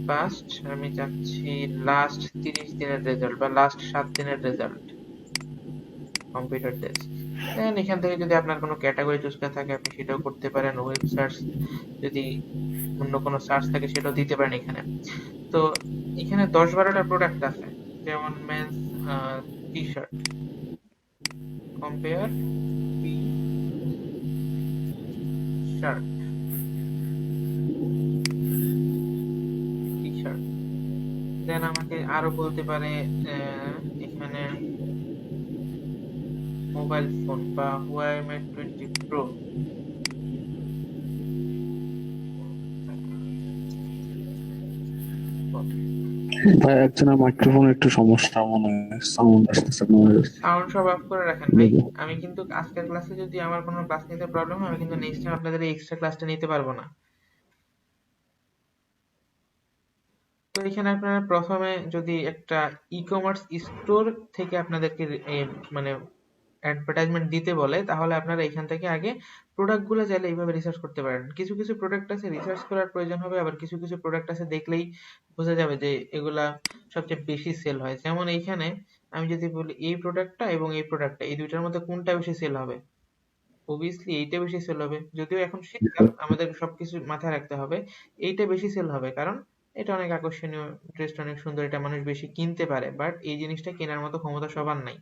Speaker 3: ফার্স্ট আমি চাচ্ছি লাস্ট 30 দিনের রেজাল্ট বা লাস্ট 7 দিনের রেজাল্ট, কম্পিউটার ডেস্ক। দেন এখান থেকে যদি আপনার কোনো ক্যাটাগরি চুজ করা থাকে আপনি সেটাও করতে পারেন, ওয়েব সার্চ যদি অন্য কোনো সার্চ থাকে সেটাও দিতে পারেন এখানে। তো এখানে 10-12টা প্রোডাক্ট আছে, যেমন men's T shirt, compare T shirt, T shirt. Then আমাকে আরো বলতে পারে এখানে মোবাইল ফোন বা Huawei Mate 20 Pro।
Speaker 2: ভাই একজনের মাইক্রোফোন একটু সমস্যা মনে হয়, সাউন্ড আসতেছে না।
Speaker 3: সাউন্ড সব অফ করে রাখেন ভাই। আমি কিন্তু আজকের ক্লাসে যদি আমার কোনো ক্লাস নিতে প্রবলেম হয় আমি কিন্তু নেক্সট টাইম আপনাদের এই এক্সট্রা ক্লাসটা নিতে পারবো না। তো এখানে আপনারা প্রথমে যদি একটা ই কমার্স স্টোর থেকে আপনাদেরকে মানে অ্যাডভার্টাইজমেন্ট দিতে বলে, তাহলে আপনারা এখান থেকে আগে প্রোডাক্টগুলো চাইলে এইভাবে রিসার্চ করতে পারেন। কিছু কিছু প্রোডাক্ট আছে রিসার্চ করার প্রয়োজন হবে, আবার কিছু কিছু প্রোডাক্ট আছে দেখলেই বোঝা যাবে যে এগুলা সবচেয়ে বেশি সেল হয়। যেমন এইখানে আমি যদি বলি এই প্রোডাক্টটা এবং এই প্রোডাক্টটা, এই দুইটার মধ্যে কোনটা বেশি সেল হবে, অবভিয়াসলি এইটা বেশি সেল হবে। যদিও এখন শীতকাল, আমাদের সবকিছু মাথায় রাখতে হবে এইটা বেশি সেল হবে, কারণ এটা অনেক আকর্ষণীয়, ড্রেসটা অনেক সুন্দর, এটা মানুষ বেশি কিনতে পারে, বাট এই জিনিসটা কেনার মতো ক্ষমতা সবার নাই।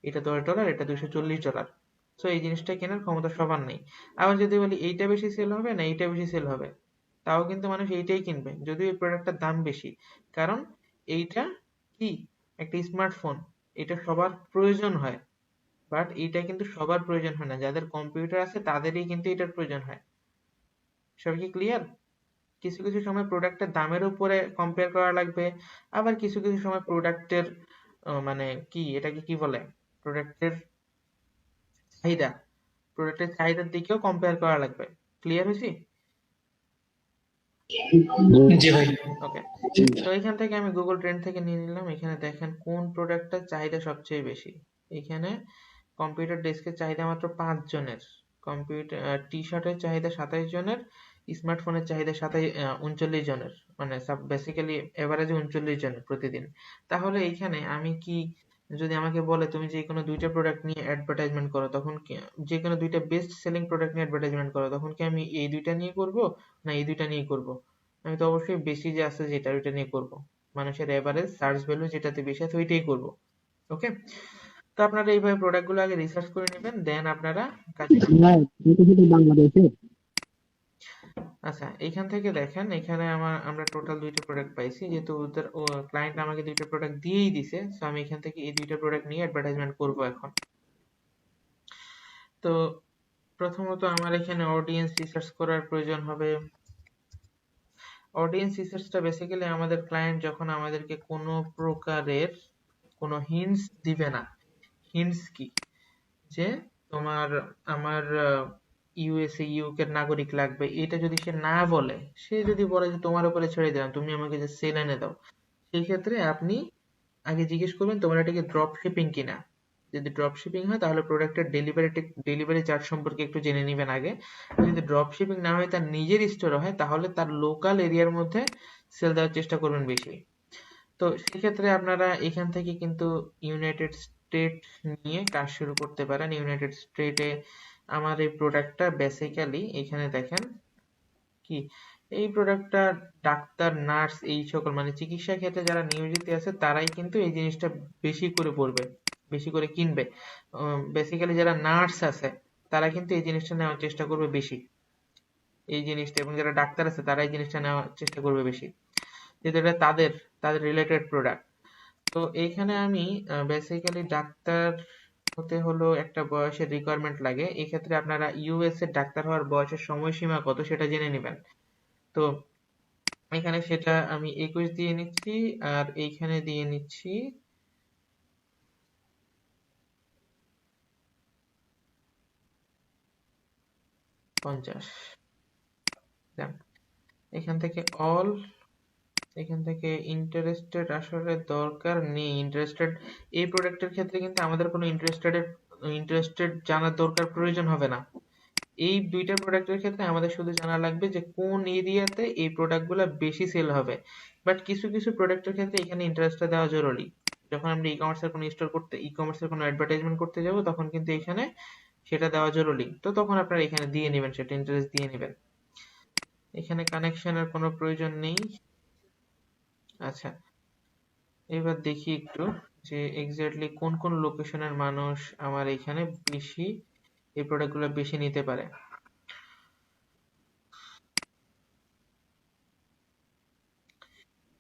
Speaker 3: এটা $10, এটা $240, সো এই জিনিসটা কেনার ক্ষমতা সবার নেই। আবার যদি বলি এইটা বেশি সেল হবে না এইটা বেশি সেল হবে, তাও কিন্তু মানুষ এইটাই কিনবে যদিও এই প্রোডাক্টটার দাম বেশি, কারণ এইটা কি একটা স্মার্টফোন, এটা সবার প্রয়োজন হয়, বাট এইটা কিন্তু সবার প্রয়োজন হয় না, যাদের কম্পিউটার আছে তাদেরই কিন্তু এটার প্রয়োজন হয়। সবাই কি ক্লিয়ার? কিছু কিছু সময় প্রোডাক্টের দামের উপরে কম্পেয়ার করা লাগবে, আবার কিছু কিছু সময় প্রোডাক্টের মানে কি এটাকে কি বলে, প্রোডাক্টের চাহিদা, প্রোডাক্টের চাহিদার দিকেও কম্পেয়ার করা লাগবে। ক্লিয়ার হয়েছি?
Speaker 4: জি ভাই।
Speaker 3: ওকে। তো এখান থেকে আমি গুগল ট্রেন্ড থেকে নিয়ে নিলাম। এখানে দেখেন কোন প্রোডাক্টটার চাহিদা সবচেয়ে বেশি। এখানে কম্পিউটার ডেস্কের চাহিদা মাত্র 5 জনের, কম্পিউটার টি শার্টের চাহিদা 27 জনের, স্মার্টফোনের চাহিদা 39 জনের, মানে বেসিক্যালি এভারেজে 39 জনের প্রতিদিন। তাহলে এইখানে আমি কি, যদি আমাকে বলে তুমি যে কোনো দুইটা প্রোডাক্ট নিয়ে অ্যাডভার্টাইজমেন্ট করো, তখন কি যে কোনো দুইটা বেস্ট সেলিং প্রোডাক্ট নিয়ে অ্যাডভার্টাইজমেন্ট করো, তখন কি আমি এই দুইটা নিয়ে করব না এই দুইটা নিয়ে করব? আমি তো অবশ্যই বেশি যে আছে যেটা ওইটা নিয়ে করব, মানুষের এভারেজ সার্চ ভ্যালু যেটাতে বেশি আছে ওইটাই করব। ওকে। তো আপনারা এইভাবে প্রোডাক্টগুলো আগে রিসার্চ করে নেবেন, দেন আপনারা কাজে
Speaker 1: বাংলাদেশে
Speaker 3: আচ্ছা এইখান থেকে দেখেন, এখানে আমরা টোটাল দুইটা প্রোডাক্ট পাইছি, যেহেতু ওদের ক্লায়েন্ট আমাকে দুইটা প্রোডাক্ট দিয়েই দিছে, সো আমি এখান থেকে এই দুইটা প্রোডাক্ট নিয়ে অ্যাডভার্টাইজমেন্ট করব এখন। তো প্রথমত আমার এখানে অডিয়েন্স রিসার্চ করার প্রয়োজন হবে। অডিয়েন্স রিসার্চটা বেসিক্যালি আমাদের ক্লায়েন্ট যখন আমাদেরকে কোনো প্রকারের কোনো হিন্টস দিবে না। হিন্টস কি, যে তোমার আমার ইউএসএ ইউকে নাগরিক লাগবে, এটা যদি সে না বলে, সে যদি বলে যে তোমার উপরে ছেড়ে দিলাম তুমি আমাকে যে সেল এনে দাও, সেই ক্ষেত্রে আপনি আগে জিজ্ঞেস করবেন তোমার এটা কি ড্রপ শিপিং কিনা। যদি ড্রপ শিপিং হয় তাহলে প্রোডাক্টের ডেলিভারি চার্জ সম্পর্কে একটু জেনে নেবেন আগে। যদি ড্রপ শিপিং না হয় তার নিজের স্টোরে হয়, তাহলে তার লোকাল এরিয়ার মধ্যে সেল দেওয়ার চেষ্টা করবেন বেশি। তো সেক্ষেত্রে আপনারা এখান থেকে কিন্তু ইউনাইটেড স্টেট নিয়ে কাজ শুরু করতে পারেন। ইউনাইটেড স্টেটে আমার এই প্রোডাক্টটা বেসিক্যালি এখানে দেখেন কি, এই প্রোডাক্টটা ডাক্তার নার্স এই সকল মানে চিকিৎসা ক্ষেত্রে যারা নিয়োজিত আছে তারাই কিন্তু এই জিনিসটা বেশি করে পড়বে, বেশি করে কিনবে। বেসিক্যালি যারা নার্স আছে তারা কিন্তু এই জিনিসটা নেওয়ার চেষ্টা করবে বেশি, এই জিনিসটা, এবং যারা ডাক্তার আছে তারা এই জিনিসটা নেওয়ার চেষ্টা করবে বেশি, যেহেতু এটা তাদের তাদের রিলেটেড প্রোডাক্ট। তো এইখানে আমি বেসিক্যালি ডাক্তার হতে হলো একটা বয়সের রিকোয়ারমেন্ট লাগে, এই ক্ষেত্রে আপনারা ইউএস এর ডাক্তার হওয়ার বয়সের সময়সীমা কত সেটা জেনে নেবেন। তো এখানে সেটা আমি 21 দিয়ে নিচ্ছি, আর এইখানে দিয়ে নিচ্ছি 50। দেন এখান থেকে অল, এখান থেকে ইন্টারেস্টেড আসলে দরকার নেই। ইন্টারেস্টেড এই প্রোডাক্টের ক্ষেত্রে কিন্তু আমাদের কোনো ইন্টারেস্টেড জানার দরকার প্রয়োজন হবে না। এই দুইটা প্রোডাক্টের ক্ষেত্রে আমাদের শুধু জানা লাগবে যে কোন এরিয়াতে এই প্রোডাক্টগুলো বেশি সেল হবে। বাট কিছু কিছু প্রোডাক্টের ক্ষেত্রে এখানে ইন্টারেস্টটা দেওয়া জরুরি। যখন আমরা ই কমার্সের কোনো অ্যাডভার্টাইজমেন্ট করতে যাব তখন কিন্তু এখানে সেটা দেওয়া জরুরি। তো তখন আপনারা এখানে দিয়ে নেবেন, সেটা ইন্টারেস্ট দিয়ে নেবেন। এখানে কানেকশনের কোনো প্রয়োজন নেই। আচ্ছা, এবার দেখি একটু যে এক্স্যাক্টলি কোন কোন লোকেশনের মানুষ আমার এখানে বেশি এই প্রোডাক্টগুলো বেশি নিতে পারে।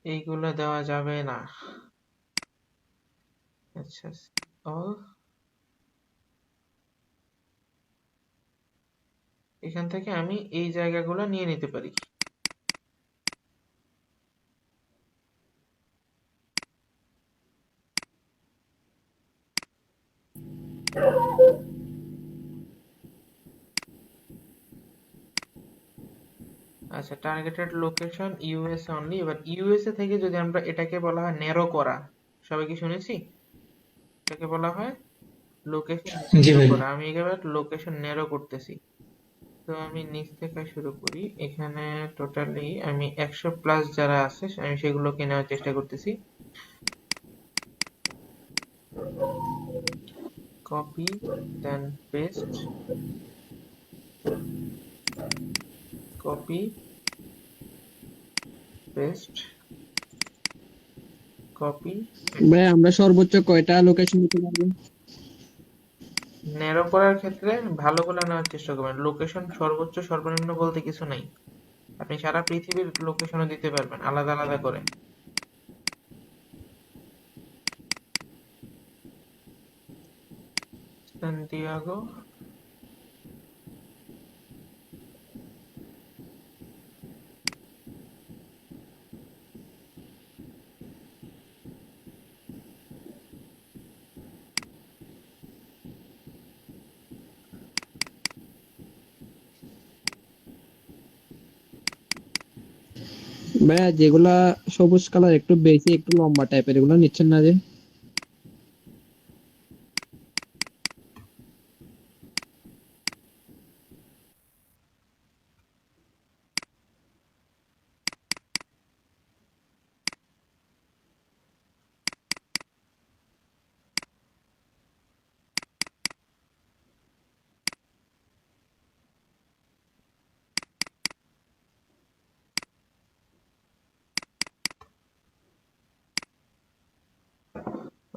Speaker 3: এইগুলো দেওয়া যাবে না। আচ্ছা, all এখান থেকে আমি এই জায়গাগুলো নিয়ে নিতে পারি। আচ্ছা, টার্গেটেড লোকেশন ইউএস অনলি। এবার ইউএসএ থেকে যদি আমরা এটাকে বলা হয় ন্যারো করা, সবাই কি শুনেছি? এটাকে বলা হয় লোকেশন
Speaker 6: জি
Speaker 3: ন্যারো
Speaker 6: ভাই।
Speaker 3: করা। আমি এবার লোকেশন ন্যারো করতেছি। তো আমি নিচ থেকে শুরু করি। এখানে টোটালি আমি 100+ যারা আছে আমি সেগুলোকে নেওয়ার চেষ্টা করতেছি। কপি, দেন পেস্ট, কপি, পেস্ট, কপি।
Speaker 5: ভাই আমরা সর্বোচ্চ কয়টা লোকেশন নিতে পারবো?
Speaker 3: ন্যারো করার ক্ষেত্রে ভালোগুলো নেওয়ার চেষ্টা করবেন। লোকেশন সর্বোচ্চ সর্বনিম্ন বলতে কিছু নাই, আপনি সারা পৃথিবীর লোকেশনও দিতে পারবেন আলাদা আলাদা করে। সান্তিয়াগো,
Speaker 5: ভাইয়া যেগুলা সবুজ কালার একটু বেশি একটু লম্বা টাইপের এগুলো নিচ্ছেন না যে?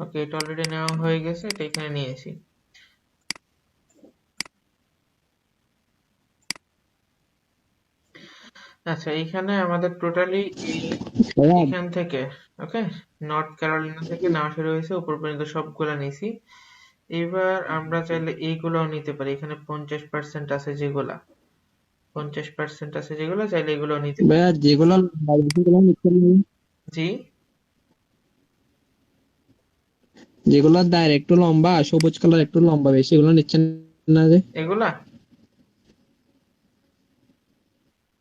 Speaker 3: ওকে, এটা অলরেডি নেওয়া হয়ে গেছে, এটা এখানে নিয়েছি। আচ্ছা, এইখানে আমাদের টোটালি
Speaker 5: ভাইয়া
Speaker 3: এখান থেকে ওকে নর্থ ক্যারোলিনা থেকে নেওয়া শুরু হয়েছে, উপর পর্যন্ত সবগুলা নিছি। এবার আমরা চাইলে এইগুলাও নিতে পারি। এখানে 50% আছে যেগুলা, 50% আছে যেগুলা, চাইলে এগুলো নিতে পারি।
Speaker 5: ভাইয়া যেগুলা লম্বা বেশি এগুলো নিচ্ছেন না?
Speaker 3: জি,
Speaker 5: যেগুলা দায়ের একটু লম্বা সবুজ কালার একটু লম্বা বেশি এগুলো নিচ্ছেন না যে?
Speaker 3: এগুলা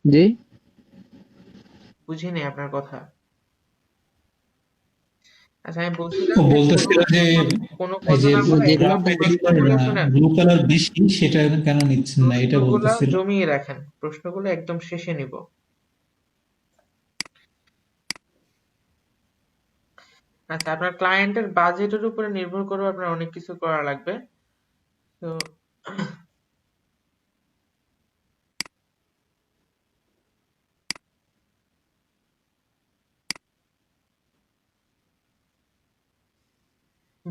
Speaker 5: জি
Speaker 3: বুঝিনি আপনার কথা। আচ্ছা, আমি বলছিলাম
Speaker 6: ও
Speaker 3: যে
Speaker 6: বলতেছিল যে
Speaker 3: কোনো
Speaker 6: এই
Speaker 3: কথা
Speaker 6: যে
Speaker 3: না বলে
Speaker 5: যেগুলা
Speaker 3: প্রশ্নগুলো শোনেন।
Speaker 6: ব্লু কালার বেশি সেটা কেন নিচ্ছেন না এটা
Speaker 3: প্রশ্নগুলা
Speaker 6: বলতেছিল।
Speaker 3: জমিয়ে রাখেন, প্রশ্নগুলো একদম শেষে নিব। আচ্ছা, আপনার ক্লায়েন্টের বাজেটের উপরে নির্ভর করে আপনার অনেক কিছু করা লাগবে। তো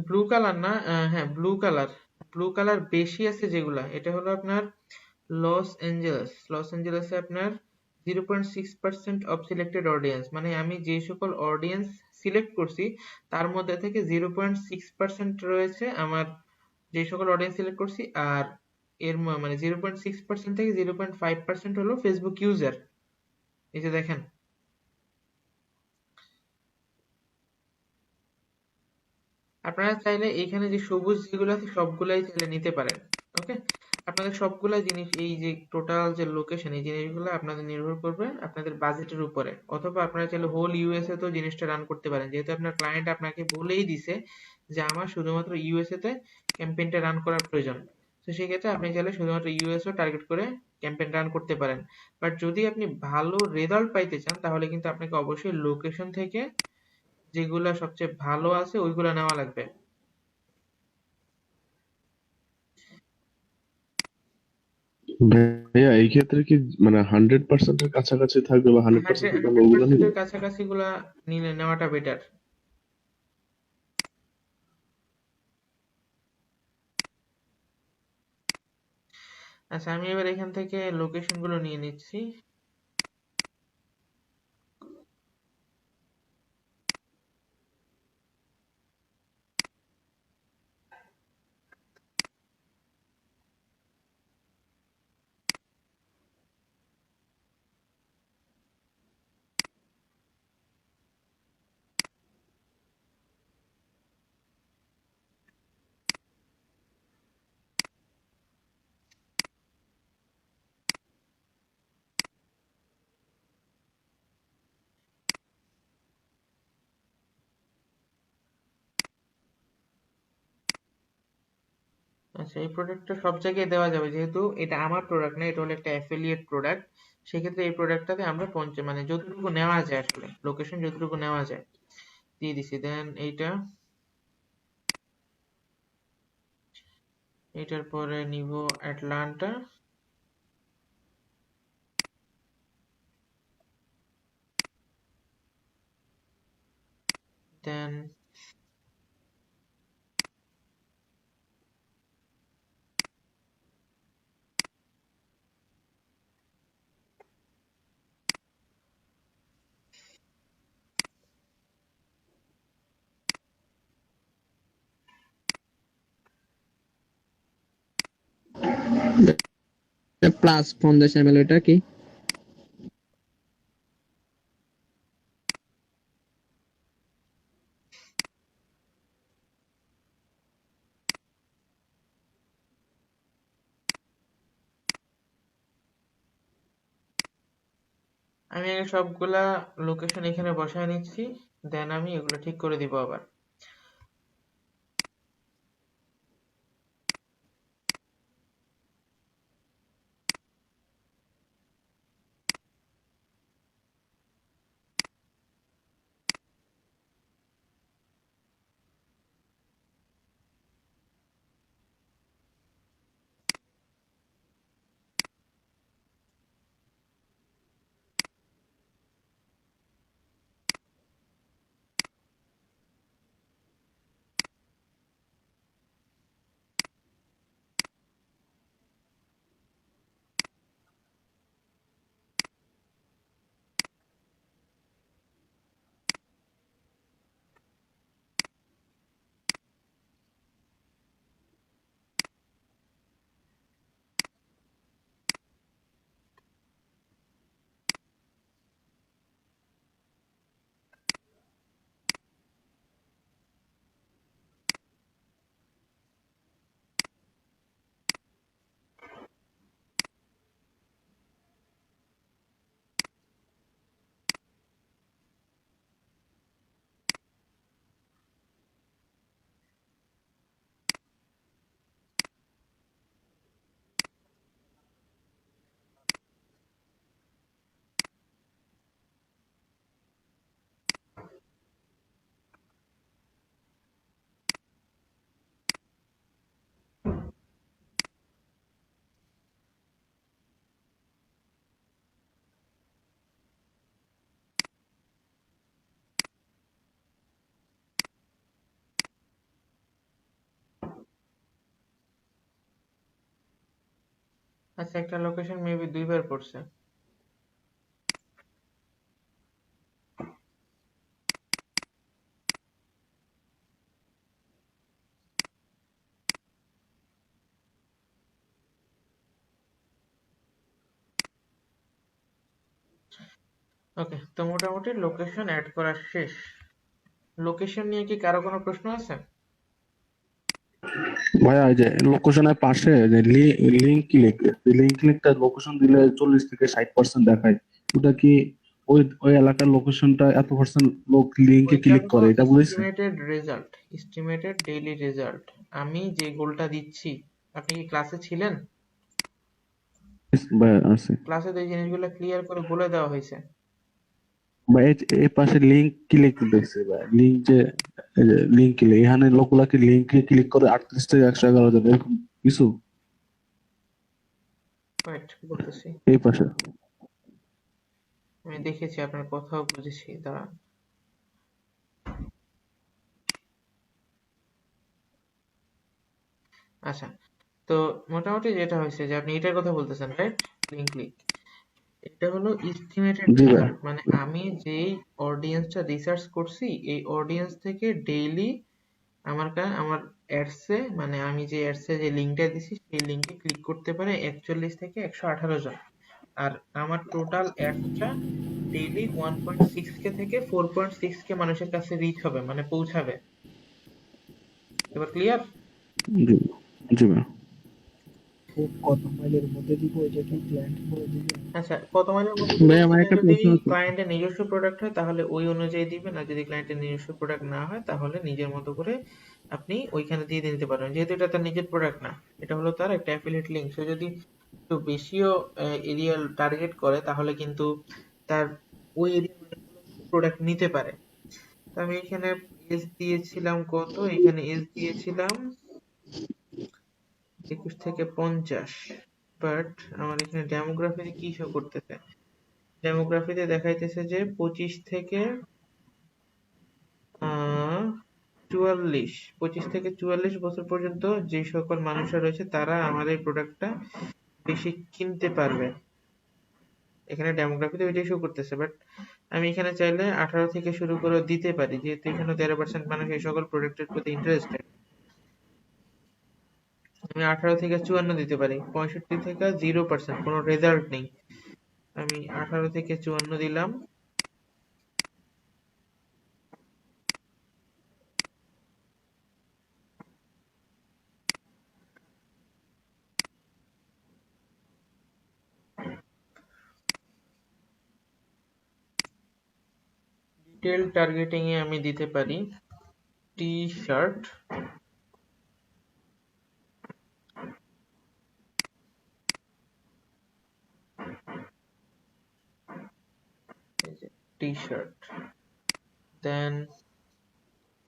Speaker 3: ব্লু কালার না, হ্যাঁ ব্লু কালার বেশি আছে যেগুলা, এটা হলো আপনার লস এঞ্জেলেসে আপনার 0.6% অফ সিলেক্টেড অডিয়েন্স, মানে আমি যে সকল অডিয়েন্স সিলেক্ট করছি তার মধ্যে থেকে 0.6% রয়েছে আমার, যে সকল অডিয়েন্স সিলেক্ট করছি। আর মানে 0.6% থেকে 0.5% হলো ফেসবুক ইউজার। এই যে দেখেন, আপনারা চাইলে এখানে যে সবুজ যেগুলো আছে সবগুলাই চাইলে নিতে পারেন। ওকে, আপনাদের সবগুলা জিনিস, এই যে টোটাল যে লোকেশন, এই জিনিসগুলো আপনাদের নির্ভর করবে আপনাদের বাজেটের উপরে। অথবা আপনারা চাইলে হোল ইউএসএ তেও জিনিসটা রান করতে পারেন, যেহেতু আপনার ক্লায়েন্ট আপনাকে বলেই দিছে যে আমার শুধুমাত্র ইউএসএ তে ক্যাম্পেইনটা রান করার প্রয়োজন। তো সেই ক্ষেত্রে আপনি চাইলে শুধুমাত্র ইউএসএ টার্গেট করে ক্যাম্পেইন রান করতে পারেন। বাট যদি আপনি ভালো রেজাল্ট পাইতে চান, তাহলে কিন্তু আপনাকে অবশ্যই লোকেশন থেকে যেগুলা সবচেয়ে ভালো আছে ওইগুলা নেওয়া লাগবে।
Speaker 2: ভাইয়া এই ক্ষেত্রে কি মানে 100% এর কাছাকাছি থাকবে বা 100% দাম ওগুলো নিব?
Speaker 3: 100% কাছাকাছি গুলা নিলে নেওয়াটা বেটার। আচ্ছা, আমি এবার এখান থেকে লোকেশন গুলো নিয়ে নিচ্ছি। আচ্ছা, এই প্রোডাক্টটা সব জায়গায় দেওয়া যাবে, যেহেতু এটা আমার প্রোডাক্ট না, এটা হলো একটা অ্যাফিলিয়েট প্রোডাক্ট। সেক্ষেত্রে এই প্রোডাক্টটাতে আমরা মানে যতটুকু নেওয়া যায়, আসলে লোকেশন যতটুকু নেওয়া যায় দিয়ে দিছি। দেন এইটার পরে নিব অ্যাটলান্টা। দেন
Speaker 5: প্লাস 50 ml, এটা কি?
Speaker 3: আমি আগে সবগুলা লোকেশন এখানে বসায় নিচ্ছি, দেন আমি এগুলো ঠিক করে দিব আবার। আচ্ছা, একটা লোকেশন মেবি দুইবার পড়ছে। ওকে, তো মোটামুটি লোকেশন অ্যাড করা শেষ। লোকেশন নিয়ে কি কারো কোনো প্রশ্ন আছে?
Speaker 2: ভাইয়া এই যে লোকেশনের পাশে যে লিঙ্ক ক্লিক, লিঙ্ক ক্লিকটা লোকেশন দিলে 40 থেকে 60% দেখায়। ওটা কি ওই এলাকার লোকেশনটা এত পার্সেন্ট লোক লিঙ্কে
Speaker 3: ওইটা
Speaker 2: ক্লিক
Speaker 3: হলো
Speaker 2: করে, এটা বুঝেছেন?
Speaker 3: Estimated daily result. আমি যে গোলটা দিচ্ছি, আপনি কি ক্লাসে ছিলেন?
Speaker 2: ভাইয়া আছে
Speaker 3: ক্লাসে তো এই জিনিসগুলো ক্লিয়ার করে বলে দেওয়া হয়েছে।
Speaker 2: বা এই পাশে লিঙ্ক ক্লিক দেখছে ভাই, লিঙ্ক যে এই যে লিঙ্ক ক্লিক, এখানে লোকগুলা কি লিঙ্কে ক্লিক করে 38 থেকে 111 জন এরকম কিছু
Speaker 3: ওয়েট বলতেছি,
Speaker 2: এই পাশে।
Speaker 3: আমি দেখেছি, আপনার কথাও বুঝেছি, দাঁড়ান। আচ্ছা, তো মোটামুটি যেটা হয়েছে যে আপনি এটার কথা বলতেছেন, রাইট? লিঙ্ক ক্লিক, এটা হলো এস্টিমেটেড
Speaker 2: জি ভাই,
Speaker 3: রেজাল্ট। মানে আমি যেই অডিয়েন্সটা রিসার্চ করছি, এই অডিয়েন্স থেকে ডেইলি আমার অ্যাডসে, মানে আমি যে অ্যাডসে যে লিঙ্কটা দিছি সেই লিঙ্কে ক্লিক করতে পারে 41 থেকে 118 জন। আর আমার টোটাল অ্যাডসটা ডেইলি 1.6K থেকে 4.6K মানুষের কাছে রিচ হবে, মানে পৌঁছাবে। এবার ক্লিয়ার?
Speaker 2: জি জি ভাই।
Speaker 1: কত মাইলের মধ্যে দিব এটা কি ক্লায়েন্ট বলে দিবে?
Speaker 3: আচ্ছা, কত মাইলের মধ্যে
Speaker 5: ভাই
Speaker 3: দিবেন
Speaker 5: আমার
Speaker 3: সেটা
Speaker 5: একটা
Speaker 3: যদি
Speaker 5: প্রশ্ন আছে।
Speaker 3: ক্লায়েন্টের নিজস্ব প্রোডাক্ট হয় তাহলে ওই অনুযায়ী দিবেন, আর যদি ক্লায়েন্টের নিজস্ব প্রোডাক্ট না হয় তাহলে নিজের মতো করে আপনি ওইখানে দিয়ে দিতে পারবেন। যেহেতু এটা তার নিজের প্রোডাক্ট না, এটা হলো তার একটা অ্যাফিলিয়েট লিংক। সে যদি একটু বেশিও এরিয়া টার্গেট করে তাহলে কিন্তু তার ওই এরিয়ার প্রোডাক্ট নিতে পারে। তো আমি এখানে এজ দিয়েছিলাম কত, এখানে এজ দিয়েছিলাম 21 থেকে 50, বাট আমার এখানে ডেমোগ্রাফিতে কি শো করতেছে, ডেমোগ্রাফিতে দেখাইতেছে যে 25 থেকে 44 বছর পর্যন্ত যে সকল মানুষরা রয়েছে তারা আমার এই প্রোডাক্টটা বেশি কিনতে পারবে। এখানে ডেমোগ্রাফিতে ওইটাই শো করতেছে, বাট আমি এখানে চাইলে 18 থেকে শুরু করে দিতে পারি, যেহেতু এখানে 13% মানুষ এই সকল প্রোডাক্টের প্রতি ইন্টারেস্টেড। আমি 18 থেকে 54 দিতে পারি। 65 থেকে 0%, কোনো রেজাল্ট নেই। আমি 18 থেকে 54 দিলাম। ডিটেল টার্গেটিং এ আমি দিতে পারি টি শার্ট, টি শার্ট, দেন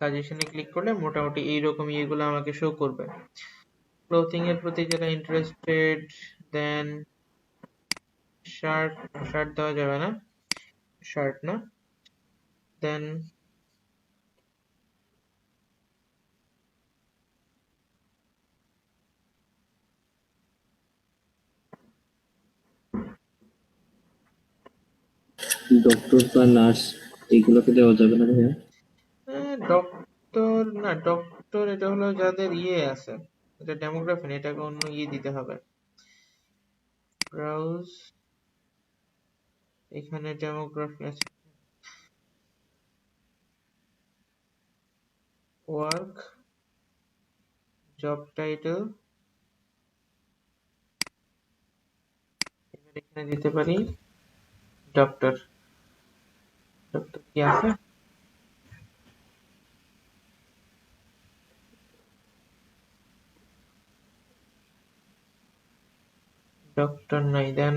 Speaker 3: সাজেশনে ক্লিক করলে মোটামুটি এইরকম ইয়েগুলো আমাকে শো করবে। ক্লোথিং এর প্রতি যারা ইন্টারেস্টেড, দেন শার্ট, শার্ট দেওয়া যাবে না, শার্ট না, দেন
Speaker 4: ডক্টর বা নার্স এগুলোকে দেওয়া যাবে না ভাইয়া?
Speaker 3: ডক্টর না, ডক্টর এটা হলো যাদের ইয়ে আছে, এটা ডেমোগ্রাফি না, এটাকে অন্য ইয়ে দিতে হবে। ব্রাউজ, এখানে ডেমোগ্রাফি আছে, ওয়ার্ক, জব টাইটেল, এখানে দিতে পারি ডক্টর। ডক্টর কি আছে? ডক্টর নাই, দেন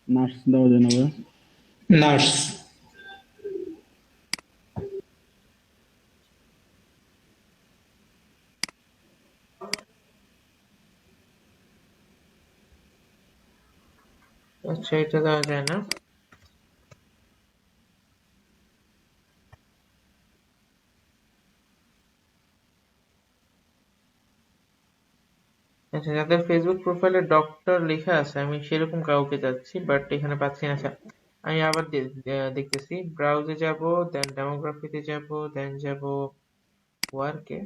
Speaker 2: নার্স দেওয়া যায় না ভাই?
Speaker 6: নার্স।
Speaker 3: আচ্ছা, এটা দেওয়া যায় না। আচ্ছা, যাদের ফেসবুক প্রোফাইলে ডক্টর লেখা আছে আমি সেরকম কাউকে চাচ্ছি, বাট এখানে পাচ্ছি না। আচ্ছা, আমি আবার দেখতেছি, ব্রাউজে যাব, দেন ডেমোগ্রাফিতে যাব, দেন যাব ওয়ার্কে।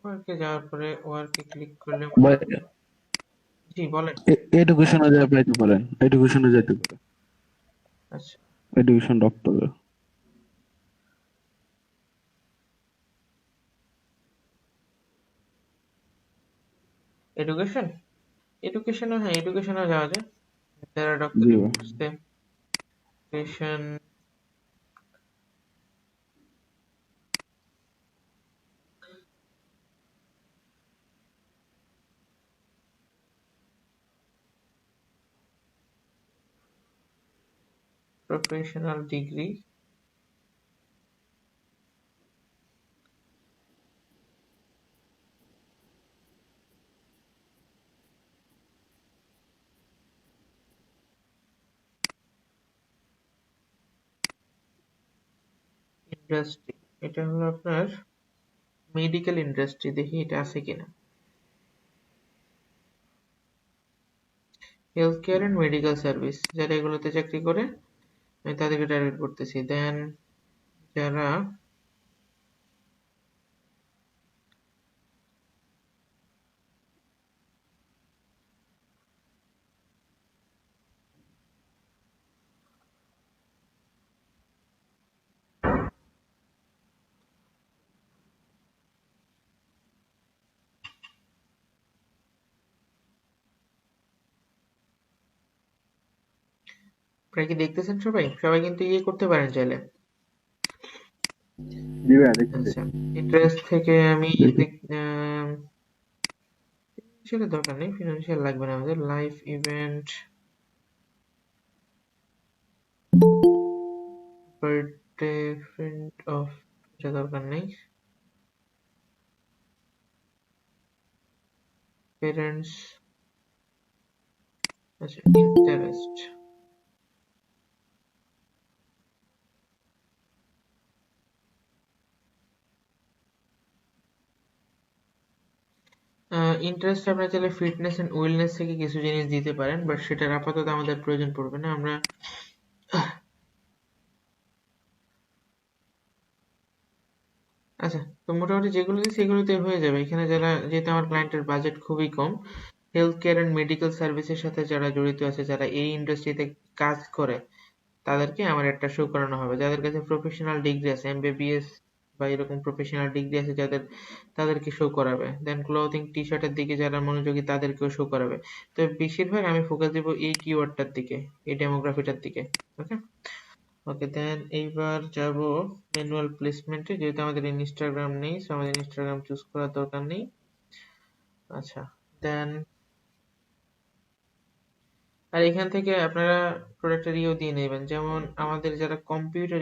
Speaker 3: ওয়ার্কে যাওয়ার পরে ওয়ার্কে ক্লিক করলে
Speaker 2: ভাই
Speaker 3: জি বলেন।
Speaker 2: এডুকেশনে যা পাইতে পারেন, এডুকেশনে যেতে পারেন,
Speaker 3: আচ্ছা,
Speaker 2: এডুকেশন ডক্টর।
Speaker 3: এডুকেশন, এডুকেশনও হ্যাঁ এডুকেশনও যাওয়া যায়, যারা
Speaker 2: জি
Speaker 3: ডক্টরি
Speaker 2: ভাই।
Speaker 3: পড়ছে এডুকেশন। প্রফেশনাল ডিগ্রি, ইন্ডাস্ট্রি, এটা হলো আপনার মেডিকেল ইন্ডাস্ট্রি, দেখি এটা আছে কিনা। Health care and medical service, যারা এগুলোতে চাকরি করে আমি তাদেরকে টার্গেট করতেছি। দেন যারা আপনারা কি দেখতেছেন সবাই? সবাই কিন্তু ইয়ে করতে পারেন চাইলে।
Speaker 2: জি ভাই দেখছি।
Speaker 3: আচ্ছা, ইন্টারেস্ট থেকে আমি
Speaker 2: দেখি।
Speaker 3: ফিনান্সিয়ালের দরকার নেই, ফিনান্সিয়াল লাগবে না আমাদের। Life event, birthday, friend of, এটা দরকার নেই। পেরেন্টস, আচ্ছা ইন্টারেস্ট, ইন্টারেস্ট আপনারা চাইলে ফিটনেস এন্ড ওয়েলনেস থেকে কিছু জিনিস দিতে পারেন, বাট সেটার আপাতত আমাদের প্রয়োজন পড়বে না। আমরা আচ্ছা, তো মোটামুটি যেগুলো দিচ্ছি এগুলোতে হয়ে যাবে। এখানে যারা, যেহেতু আমার ক্লায়েন্টের বাজেট খুবই কম, হেলথ কেয়ার এন্ড মেডিকেল সার্ভিসের সাথে যারা জড়িত আছে, যারা এই ইন্ডাস্ট্রিতে কাজ করে, তাদেরকে আমার একটা শো করানো হবে। যাদের কাছে প্রফেশনাল ডিগ্রি আছে, এমবিবিএস বা এরকম প্রফেশনাল ডিগ্রি আছে যাদের, তাদেরকে শো করাবে। দেন ক্লথিং, টি শার্টের দিকে যারা মনোযোগী তাদেরকেও শো করাবে। তো বেশিরভাগ আমি ফোকাস দিব এই কিওয়ার্ডটার দিকে, এই ডেমোগ্রাফিটার দিকে। ওকে ওকে, দেন এইবার যাব ম্যানুয়াল প্লেসমেন্টে। যেহেতু আমাদের ইনস্টাগ্রাম নেই, সো আমাদের ইনস্টাগ্রাম চুজ করার দরকার নেই। আচ্ছা, দেন আর এখান থেকে আপনারা প্রোডাক্টের ইও দিয়ে নেবেন। যেমন আমাদের যারা কম্পিউটার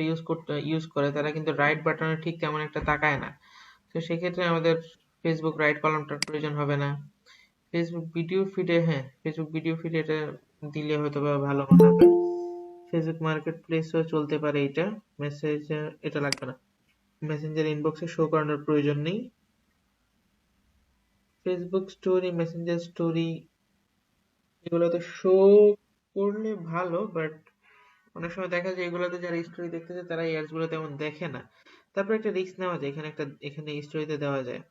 Speaker 3: ইউজ করে তারা কিন্তু রাইট বাটনে ঠিক তেমন একটা তাকায় না। তো সেক্ষেত্রে আমাদের ফেসবুক রাইট কলামটার প্রয়োজন হবে না। ফেসবুক ভিডিও ফিডে, হ্যাঁ ফেসবুক ভিডিও ফিডে এটা দিলে হয়তো বা ভালো মনে হবে। ফেসবুক মার্কেট প্লেসও চলতে পারে এটা। মেসেজ, এটা লাগবে না। মেসেঞ্জার ইনবক্সে শো করানোর প্রয়োজন নেই। ফেসবুক স্টোরি, মেসেঞ্জার স্টোরি এগুলোতে শো করলে ভালো, বাট অনেক সময় দেখা যায় এগুলোতে যারা স্টোরি দেখতেছে তারা এই অ্যাডস গুলো তেমন দেখে না। তারপর একটা রিস্ক নেওয়া যায়, এখানে স্টোরিতে দেওয়া যায়।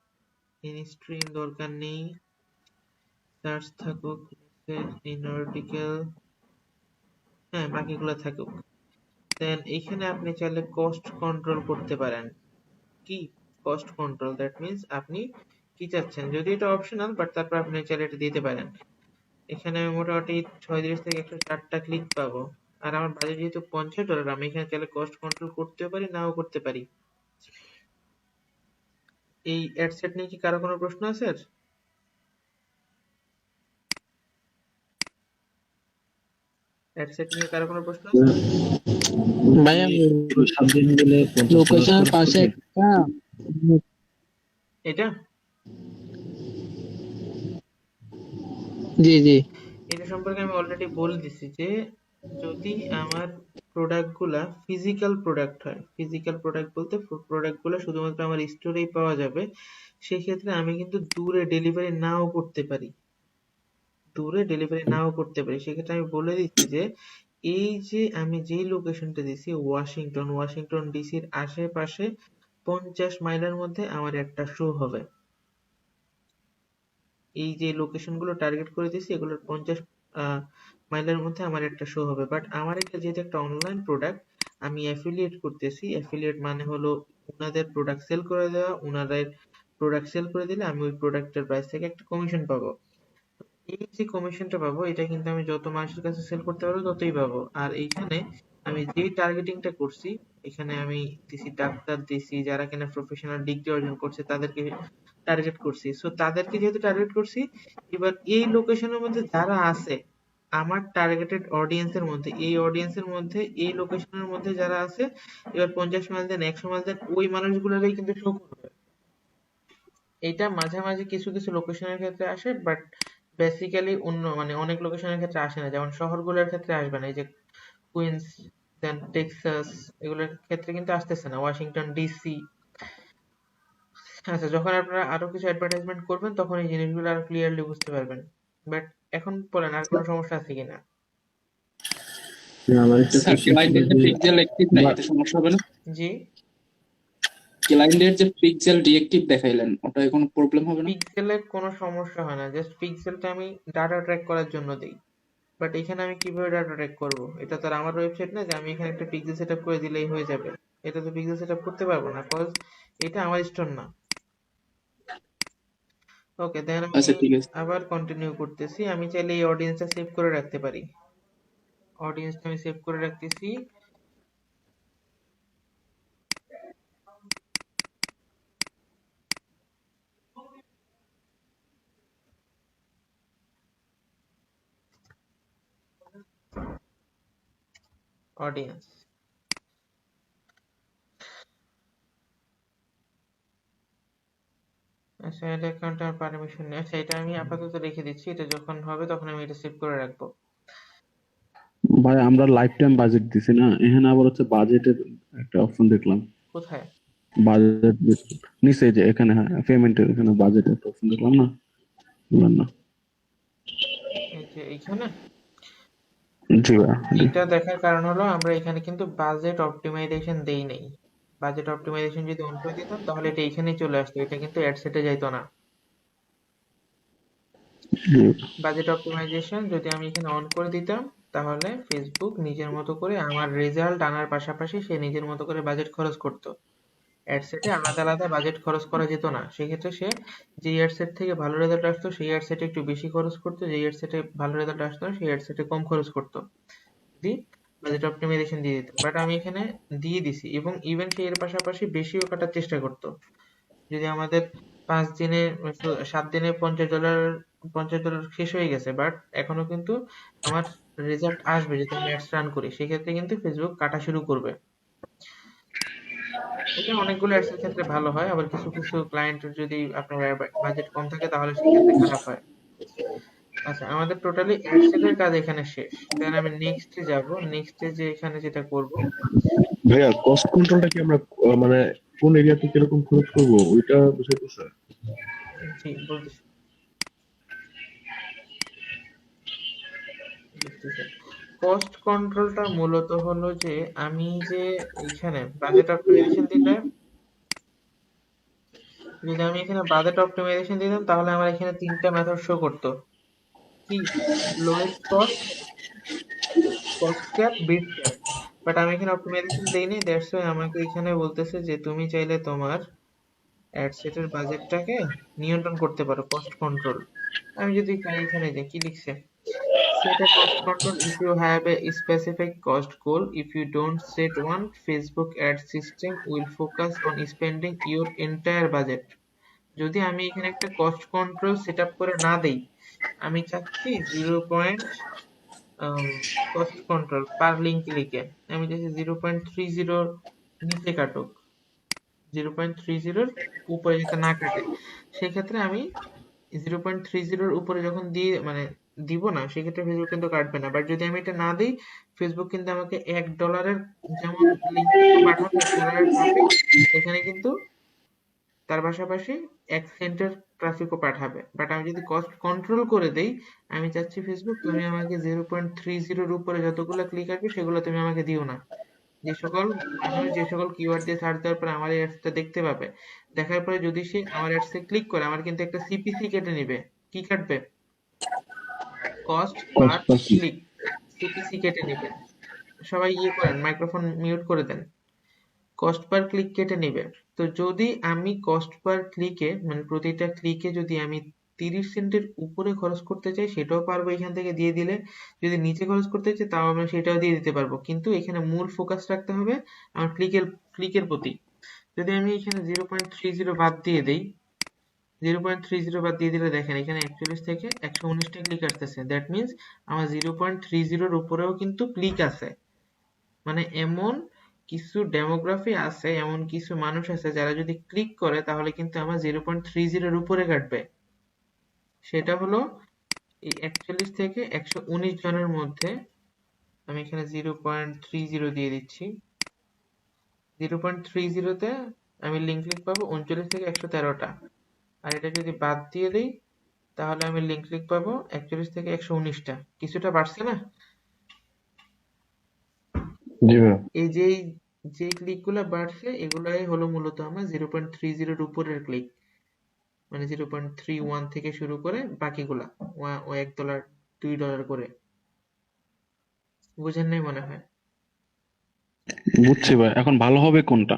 Speaker 3: ইন স্ট্রিম দরকার নেই, সার্চ থাকুক, ইন আর্টিকেল, হ্যাঁ বাকিগুলো থাকুক। দেন এখানে আপনি চাইলে কস্ট কন্ট্রোল করতে পারেন। কি কস্ট কন্ট্রোল? দ্যাট মিন্স আপনি কি চাচ্ছেন, যদি এটা অপশনাল, বাট তারপর আপনি চাইলে এটা দিতে পারেন। এখানে আমি মোটামুটি 36 থেকে 104টা ক্লিক পাবো। আর আমার বাজেট যেহেতু $50, আমি এখানে চাইলে কস্ট কন্ট্রোল করতেও পারি, নাও করতে পারি। এই অ্যাড সেট নিয়ে কি কারো কোনো প্রশ্ন আছে? অ্যাড সেট নিয়ে কারো কোনো প্রশ্ন আছে?
Speaker 5: ভাইয়া
Speaker 4: পুরো 7 দিন মিলে $50
Speaker 5: লোকেশনের
Speaker 4: খরচ
Speaker 5: পাশে
Speaker 4: করবে।
Speaker 5: একটা
Speaker 3: এটা
Speaker 5: জি জি
Speaker 3: এটা সম্পর্কে আমি অলরেডি বলে দিছি যে যদি আমার প্রোডাক্ট গুলা ফিজিক্যাল প্রোডাক্ট হয়, ফিজিক্যাল প্রোডাক্ট বলতে প্রোডাক্ট গুলো শুধুমাত্র আমার স্টোরেই পাওয়া যাবে, সেক্ষেত্রে আমি কিন্তু দূরে ডেলিভারি নাও করতে পারি। সেক্ষেত্রে আমি বলে দিচ্ছি যে এই যে আমি যেই লোকেশনটা দিছি ওয়াশিংটন ডিসির আশেপাশে 50 মাইলের মধ্যে আমার একটা শো হবে। এই যে লোকেশন গুলো টার্গেট করে দিয়েছি এগুলোর 50 মাইলের মধ্যে আমার একটা শো হবে। বাট আমার একটা, যেহেতু একটা অনলাইন প্রোডাক্ট, আমি অ্যাফিলিয়েট করতেছি। অ্যাফিলিয়েট মানে হলো ওনাদের প্রোডাক্ট সেল করে দেওয়া, ওনাদের প্রোডাক্ট সেল করে দিলে আমি ওই প্রোডাক্টের প্রাইস থেকে একটা কমিশন পাবো। এই যে কমিশনটা পাবো এটা কিন্তু আমি যত মানুষের কাছে সেল করতে পারবো ততই পাবো। আর এইখানে আমি যে টার্গেটিংটা করছি, এখানে আমি দিছি ডাক্তার দিছি, যারা কিনা প্রফেশনাল ডিগ্রি অর্জন করছে তাদেরকে টার্গেট করছি। সো তাদেরকে যেহেতু টার্গেট করছি, এবার এই লোকেশনের মধ্যে যারা আছে আমার টার্গেটেড অডিয়েন্সের মধ্যে, এই অডিয়েন্সের মধ্যে, এই লোকেশনের মধ্যে যারা আছে, এবার 50 মাইল দেন, 100 মাইল দেন, ওই মানুষগুলোরই কিন্তু শো করবে। এটা মাঝে মাঝে কিছু কিছু লোকেশনের ক্ষেত্রে আসে, বাট বেসিক্যালি অন্য মানে অনেক লোকেশনের ক্ষেত্রে আসে না। যেমন শহরগুলোর ক্ষেত্রে আসবে না, এই যে কুইন্স, দেন টেক্সাস, এগুলোর ক্ষেত্রে কিন্তু আসতেছে না, ওয়াশিংটন ডিসি। আচ্ছা, যখন আপনারা আরো কিছু অ্যাডভার্টাইজমেন্ট করবেন তখন এই জিনিসগুলো আরো ক্লিয়ারলি বুঝতে পারবেন। বাট এখন বলেন আর কোনো সমস্যা আছে কিনা?
Speaker 4: আমার একটা
Speaker 8: স্যার
Speaker 4: কোশ্চেন ছিল
Speaker 8: ক্লায়েন্টের যে
Speaker 4: যে
Speaker 8: পিক্সেল অ্যাক্টিভ নাই এতে সমস্যা হবে না?
Speaker 3: জি,
Speaker 8: ক্লায়েন্টের যে পিক্সেল ডিএক্টিভ দেখাইলেন ওটায় কোনো প্রবলেম হবে না?
Speaker 3: পিক্সেলে কোনো সমস্যা হয় না, জাস্ট পিক্সেলটা আমি ডাটা ট্র্যাক করার জন্য দিই। বাট এখানে আমি কিভাবে ডাটা ট্র্যাক করব? এটা তো আর আমার ওয়েবসাইট না যে আমি এখানে একটা পিক্সেল সেটআপ করে দিলেই হয়ে যাবে। এটা তো পিক্সেল সেটআপ করতে পারবো না, কজ এটা আমার স্টোর না। ওকে, দেন আমি
Speaker 8: আচ্ছা ঠিক আছে।
Speaker 3: আবার কন্টিনিউ করতেছি। আমি চাইলে এই অডিয়েন্সটা সেভ করে রাখতে পারি। অডিয়েন্সটা আমি সেভ করে রাখতেছি। অডিয়েন্স, আচ্ছা এটা অ্যাকাউন্ট আমার পারমিশন নেই। আচ্ছা এটা আমি আপাতত রেখে দিচ্ছি, এটা যখন হবে তখন আমি এটা সেভ করে রাখবো।
Speaker 2: ভাই আমরা লাইফ টাইম বাজেট দিছি না, এখানে আবার হচ্ছে বাজেটের একটা অপশন দেখলাম।
Speaker 3: কোথায়?
Speaker 2: বাজেট নিচে যে এখানে, হ্যাঁ পেমেন্টের এখানে বাজেটের একটা অপশন দেখলাম না, বললাম না।
Speaker 3: এই যে এইখানে
Speaker 2: জি ভাই,
Speaker 3: এটা দেখার কারণ হলো আমরা এখানে কিন্তু বাজেট অপটিমাইজেশন দেই নাই। বাজেট অপটিমাইজেশন যদি অন করে দিতাম তাহলে এটা এখানেই চলে আসতো, এটা কিন্তু অ্যাড সেটে যাইতো না।
Speaker 2: জি।
Speaker 3: বাজেট অপটিমাইজেশন যদি আমি এখানে অন করে দিতাম তাহলে ফেসবুক নিজের মতো করে আমার রেজাল্ট আনার পাশাপাশি সে নিজের মতো করে বাজেট খরচ করতো। অ্যাডসেটে আলাদা আলাদা বাজেট খরচ করা যেত না। সেক্ষেত্রে সে যে অ্যাডসেট থেকে ভালো রেজাল্ট আসতো সেই অ্যাডসেটে একটু বেশি খরচ করতো, যে অ্যাডসেটে ভালো রেজাল্ট আসতো না সেই অ্যাডসেটে কম খরচ করতো। দি বাজেট অপটিমাইজেশন দিয়ে দিত, বাট আমি এখানে দিয়ে দিছি এবং ইভেন সে এর পাশাপাশি বেশিও কাটার চেষ্টা করতো। যদি আমাদের 5 দিনে 7 দিনে $50 শেষ হয়ে গেছে, বাট এখনো কিন্তু আমার রেজাল্ট আসবে যদি আমি অ্যাডস রান করি, সেক্ষেত্রে কিন্তু ফেসবুক কাটা শুরু করবে। এটা অনেকগুলো অ্যাডস এর ক্ষেত্রে ভালো হয়, আবার কিছু কিছু ক্লায়েন্টের যদি আপনার বাজেট কম থাকে তাহলে সেক্ষেত্রে খারাপ হয়। আচ্ছা, আমাদের টোটালি অ্যাডসেটের কাজ এখানে শেষ। দেন আমি নেক্সটে যাব। নেক্সটে যে এখানে যেটা করব,
Speaker 2: ভাইয়া কস্ট কন্ট্রোলটা কি আমরা মানে কোন এরিয়াতে কিরকম খরচ করবো ওইটা বুঝাইতেছে।
Speaker 3: জি বলতেছি বুঝতেছি। কস্ট কন্ট্রোলটা মূলত হলো যে আমি যে এইখানে বাজেট অপটিমাইজেশন দিলে, যদি আমি এখানে বাজেট অপটিমাইজেশন দিতাম তাহলে আমার এখানে 3টা মেথড শো করতো। কি? Lowest cost, cost cap, bid cap. But আমি এখানে অপটিমাইজেশন দেইনি, দ্যাটস ওয়াই আমাকে এখানে বলতেছে যে তুমি চাইলে তোমার অ্যাড সেটের বাজেটটাকে নিয়ন্ত্রণ করতে পারো, কস্ট কন্ট্রোল। আমি যদি চাই এখানে যে কি লিখছে, set a cost control if you have a specific cost goal. If you don't set one, Facebook ad system will focus on spending your entire budget. যদি আমি এখানে একটা কস্ট কন্ট্রোল সেট আপ করে না দেই, আমি চাচ্ছি 0. কস্ট কন্ট্রোল পার link ক্লিকে আমি চাচ্ছি 0.30 নিচে কাটুক, 0.30 উপরে যাতে না কাটে। সেক্ষেত্রে আমি 0.30 উপরে যখন দিয়ে মানে দিব না, সেক্ষেত্রে ফেসবুক কিন্তু কাটবে না। বাট যদি আমি এটা না দিই, ফেসবুক কিন্তু আমাকে $1 যেমন লিঙ্ক পাঠাবে, $1 ট্রাফিক, এখানে কিন্তু তার পাশাপাশি 1 সেন্টের ট্রাফিকও পাঠাবে। বাট আমি যদি কস্ট কন্ট্রোল করে দেই, আমি চাচ্ছি ফেসবুক তুমি আমাকে 0.30 উপরে যতগুলো ক্লিক আসবে সেগুলো তুমি আমাকে দিও না। যে সকল মানুষ যে সকল কিওয়ার্ড দিয়ে সার্চ দেওয়ার পরে আমার এই অ্যাডসটা দেখতে পাবে, দেখার পরে যদি সে আমার অ্যাডসে ক্লিক করে, আমার কিন্তু একটা সিপিসি কেটে নিবে। কি কাটবে? কস্ট পার ক্লিক, সিপিসি কেটে নিবে। সবাই ইয়ে করেন, মাইক্রোফোন মিউট করে দেন। কস্ট পার ক্লিক কেটে নিবে। তো যদি আমি কস্ট পার ক্লিকে মানে প্রতিটা ক্লিকে যদি আমি 30 সেন্টের উপরে খরচ করতে চাই সেটাও পারবো এখান থেকে দিয়ে দিলে, যদি নিচে খরচ করতে চাই তাও আমরা সেটাও দিয়ে দিতে পারবো, কিন্তু এখানে মূল ফোকাস রাখতে হবে আমার ক্লিকের প্রতি। যদি আমি এখানে 0.30 বাদ দিয়ে দেই, 0.30 বাদ দিয়ে দিলে দেখেন এখানে 41 থেকে 119টা ক্লিক আসতেছে, দ্যাট মিনস আমার 0.30 উপরেও কিন্তু ক্লিক আছে। মানে এমন কিছু ডেমোগ্রাফি আছে, এমন কিছু মানুষ আছে যারা যদি ক্লিক করে তাহলে কিন্তু আমার 0.30 উপরে কাটবে। সেটা হলো এই 41 থেকে 119 জনের মধ্যে আমি এখানে 0.30 দিয়ে দিচ্ছি। 0.30 আমি লিঙ্ক ক্লিক পাবো 39 থেকে 113টা, আর এটা যদি বাদ দিয়ে দিই তাহলে আমি লিঙ্ক ক্লিক পাবো 41 থেকে 119টা। কিছুটা বাড়ছে না?
Speaker 2: জি ভাইয়া।
Speaker 3: এই যে ক্লিক গুলা বাড়ছে এগুলাই হলো মূলত আমার 0.30 উপরের ক্লিক, মানে 0.31 থেকে শুরু করে বাকিগুলা ও $1 $2 করে। বুঝেন নাই মনে হয়।
Speaker 2: বুঝছি ভাই, এখন ভালো হবে কোনটা?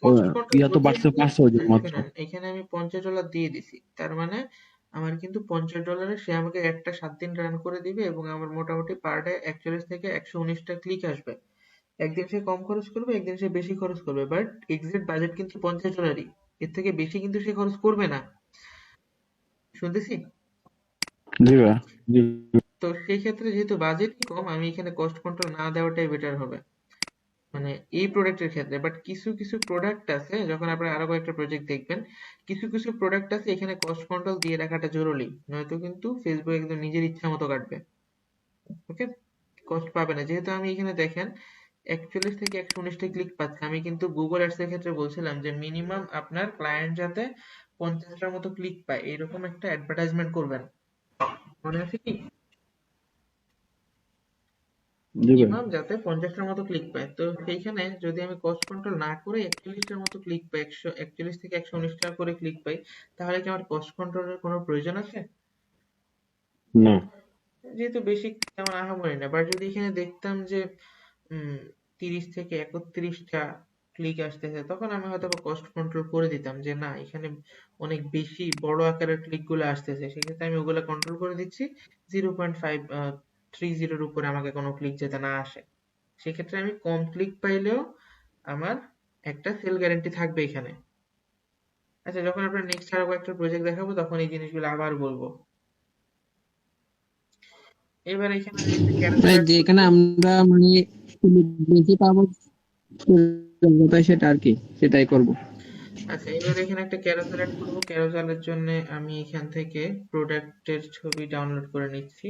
Speaker 3: কস্ট কন্ট্রোল
Speaker 2: ইয়া তো বাড়ছে $5 মাত্র।
Speaker 3: শুনেন, এখানে আমি $50 দিয়ে দিছি, তার মানে আমার কিন্তু $50 সে আমাকে একটা 7 দিন রান করে দিবে এবং আমার মোটামুটি পার ডে 41 থেকে 119টা ক্লিক আসবে। একদিন সে কম খরচ করবে, একদিন সে বেশি খরচ করবে, বাট এক্সাক্ট বাজেট কিন্তু $50। এর থেকে বেশি কিন্তু সে খরচ করবে না। শুনতেছি?
Speaker 2: জি ভাইয়া। জি।
Speaker 3: তো সেই ক্ষেত্রে যেহেতু বাজেট কম, আমি এখানে কস্ট কন্ট্রোল না দেওয়াটাই বেটার হবে, মানে এই প্রোডাক্টের ক্ষেত্রে। বাট কিছু কিছু প্রোডাক্ট আছে, যখন আপনারা আরো কয়েকটা প্রজেক্ট দেখবেন, কিছু কিছু প্রোডাক্ট আছে এখানে কস্ট কন্ট্রোল দিয়ে রাখাটা জরুরি, নয়তো কিন্তু ফেসবুক একদম নিজের ইচ্ছা মতো কাটবে। ওকে, কস্ট পাবে না। যেহেতু আমি এখানে দেখেন 41 থেকে 119টা ক্লিক পাচ্ছে, আমি কিন্তু গুগল অ্যাডস এর ক্ষেত্রে বলছিলাম যে মিনিমাম আপনার ক্লায়েন্ট যাতে 50টার মতো ক্লিক পায় এরকম একটা অ্যাডভার্টাইজমেন্ট করবেন, মনে আছে কি?
Speaker 2: জি ভাই।
Speaker 3: মিনিমাম যাতে 50টার মতো ক্লিক পায়। তো সেইখানে যদি আমি কস্ট কন্ট্রোল না করে 41টার মতো ক্লিক পাই, 141 থেকে 119টা করে ক্লিক পাই, তাহলে কি আমার কস্ট কন্ট্রোলের কোনো প্রয়োজন আছে?
Speaker 2: না।
Speaker 3: যেহেতু বেশি তেমন আহামরি না। বাট যদি এখানে দেখতাম যে 30 থেকে 31টা ক্লিক আসতেছে, তখন আমি হয়তো কস্ট কন্ট্রোল করে দিতাম যে না, এখানে অনেক বেশি বড় আকারের ক্লিক গুলো আসতেছে, সেক্ষেত্রে আমি ওগুলা কন্ট্রোল করে দিচ্ছি, 0.530 উপরে আমাকে কোনো ক্লিক যাতে না আসে। সেক্ষেত্রে আমি কম ক্লিক পাইলেও আমার একটা সেল গ্যারান্টি থাকবে এখানে। আচ্ছা, যখন আপনার নেক্সট আরো কয়েকটা প্রজেক্ট দেখাবো তখন এই জিনিসগুলো আবার বলবো। এবার এখানে আমি একটা ক্যারোসেল
Speaker 5: মানে
Speaker 3: অ্যাড
Speaker 5: যেখানে
Speaker 3: করবো।
Speaker 5: আমরা মানে বেশি পাবো সেটা আর কি, সেটাই করব।
Speaker 3: আচ্ছা, এবার এখানে একটা ক্যারোসেল অ্যাড করবো। ক্যারোসেলের জন্য আমি এখান থেকে প্রোডাক্টের ছবি ডাউনলোড করে নিচ্ছি।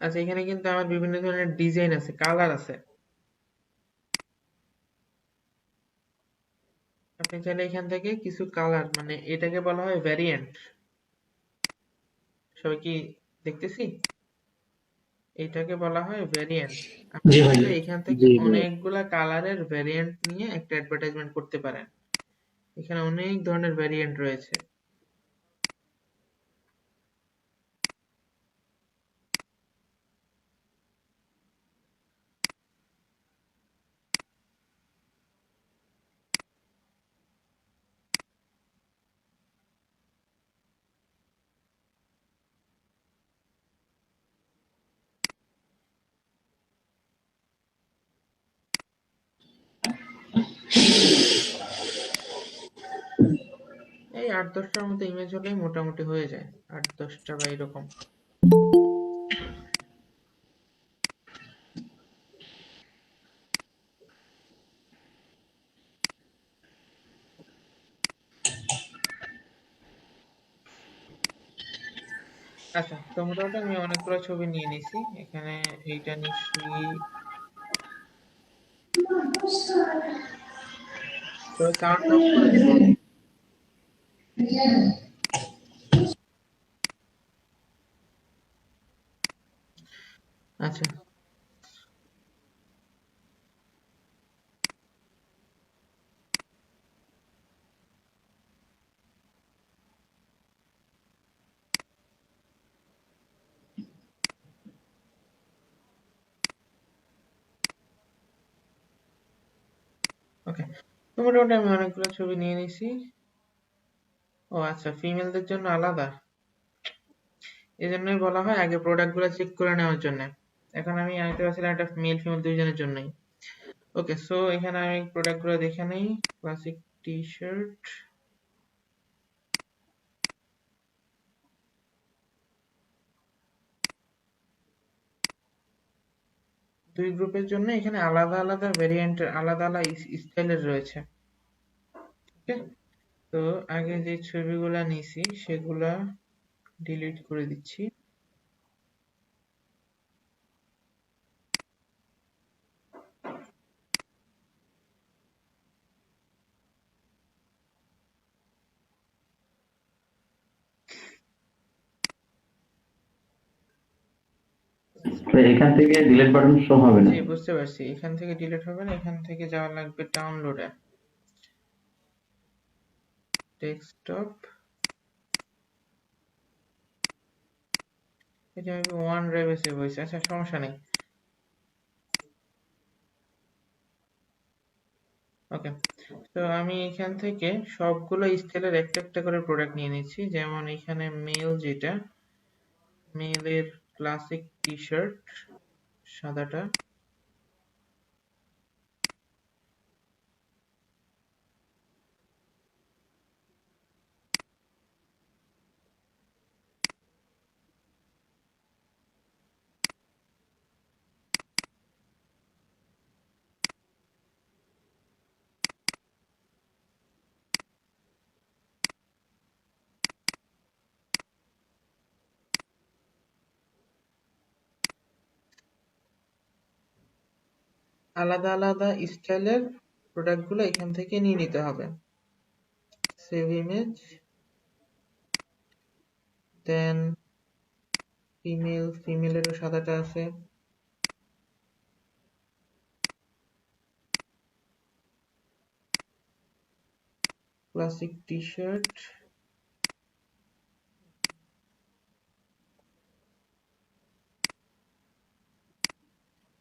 Speaker 3: আচ্ছা, এখানে কিন্তু আমার বিভিন্ন ধরনের ডিজাইন আছে, কালার আছে। আপনি চাইলে এখান থেকে কিছু কালার, মানে এটাকে বলা হয় ভ্যারিয়েন্ট। সবাই কি দেখতেছি? এটাকে বলা হয় ভ্যারিয়েন্ট। আপনি
Speaker 6: জি
Speaker 3: চাইলে
Speaker 6: ভাইয়া।
Speaker 3: এখান থেকে
Speaker 2: জি ভাইয়া।
Speaker 3: অনেকগুলা কালারের ভ্যারিয়েন্ট নিয়ে একটা অ্যাডভার্টাইজমেন্ট করতে পারেন। এখানে অনেক ধরনের ভ্যারিয়েন্ট রয়েছে। এই 8-10টার মতো ইমেজ হলেই মোটামুটি হয়ে যায়, 8-10টা বা এরকম। আচ্ছা, তো মোটামুটি আমি অনেকগুলো ছবি নিয়ে নিছি। এখানে এইটা নিচ্ছি। সবাই সাউন্ড অফ করে দিবেন। আচ্ছা, ওকে, তো মোটামুটি আমি অনেকগুলো ছবি নিয়ে নিছি। ও আচ্ছা, ফিমেলদের জন্য আলাদা, এজন্যই বলা হয় আগে প্রোডাক্ট গুলো চেক করে নেওয়ার জন্য। এখন আমি আনতে পারছিলাম এটা মেল ফিমেল দুইজনের জন্যই। ওকে, সো এখানে আমি প্রোডাক্ট গুলো দেখে নেই। ক্লাসিক টি শার্ট, দুই গ্রুপের জন্য এখানে আলাদা আলাদা ভেরিয়েন্টের আলাদা আলাদা স্টাইলের রয়েছে। ওকে, তো আগে যে ছবিগুলা নিছি সেগুলা ডিলিট করে দিচ্ছি।
Speaker 9: তো এখান থেকে ডিলিট বাটন শো হবে না।
Speaker 3: জি, বুঝতে পারছি, এখান থেকে ডিলিট হবে না, এখান থেকে যাওয়া লাগবে ডাউনলোডে, ডেস্কটপ। এটা আমি ওয়ান ড্রাইভে সেভ হয়েছে, আচ্ছা সমস্যা নেই। ওকে, তো আমি এখান থেকে সবগুলো স্টাইলের একটা একটা করে প্রোডাক্ট নিয়ে নিচ্ছি। যেমন এখানে মেল, যেটা মেলের ক্লাসিক টি শার্ট সাদাটা, আলাদা আলাদা স্টাইলের প্রোডাক্টগুলো এখান থেকে নিয়ে নিতে হবে। সেভ ইমেজ, দেন ফিমেলেরও সাদাটা আছে, ক্লাসিক টি শার্ট।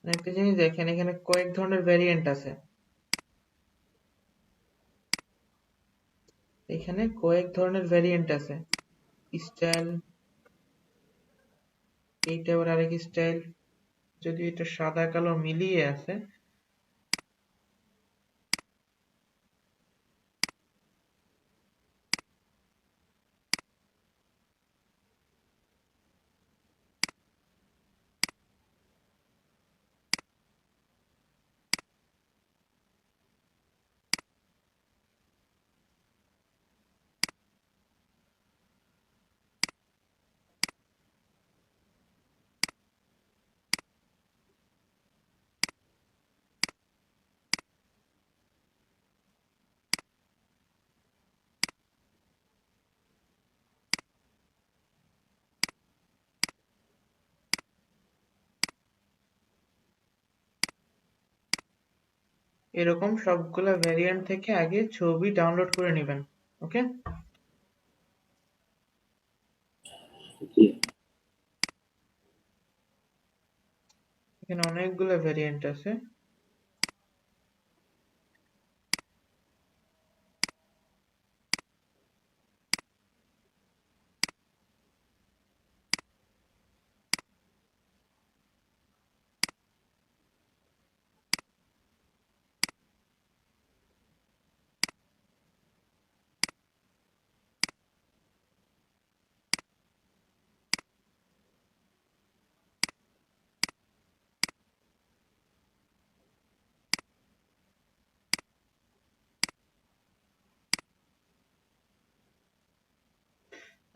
Speaker 3: একটা জিনিস দেখেন, এখানে কয়েক ধরনের ভ্যারিয়েন্ট আছে, এখানে কয়েক ধরনের ভ্যারিয়েন্ট আছে স্টাইল। এইটা আবার আরেক স্টাইল, যদি এটা সাদা কালো মিলিয়ে আছে। এরকম সবগুলা ভ্যারিয়েন্ট থেকে আগে ছবি ডাউনলোড করে নেবেন। ওকে, এখানে অনেকগুলো ভ্যারিয়েন্ট আছে।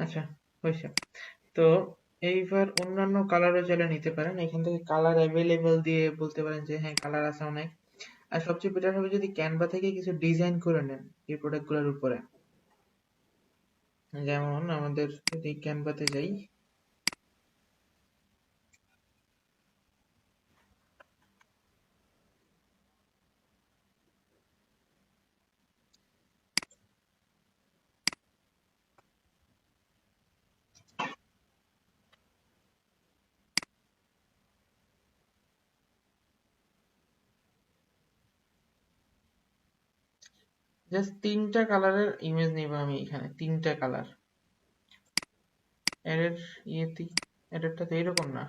Speaker 3: আচ্ছা, হয়েছে। তো এইবার অন্যান্য কালারও চাইলে নিতে পারেন, এখান থেকে কালার অ্যাভেলেবল দিয়ে বলতে পারেন যে হ্যাঁ কালার আছে অনেক। আর সবচেয়ে বেটার হবে যদি ক্যানভা থেকে কিছু ডিজাইন করে নেন এই প্রোডাক্টগুলোর উপরে। যেমন আমাদের যদি ক্যানভাতে যাই, জাস্ট 3টা কালারের ইমেজ নিব আমি এখানে, 3টা কালার। এর ইয়েতে এরটা তো এরকম না।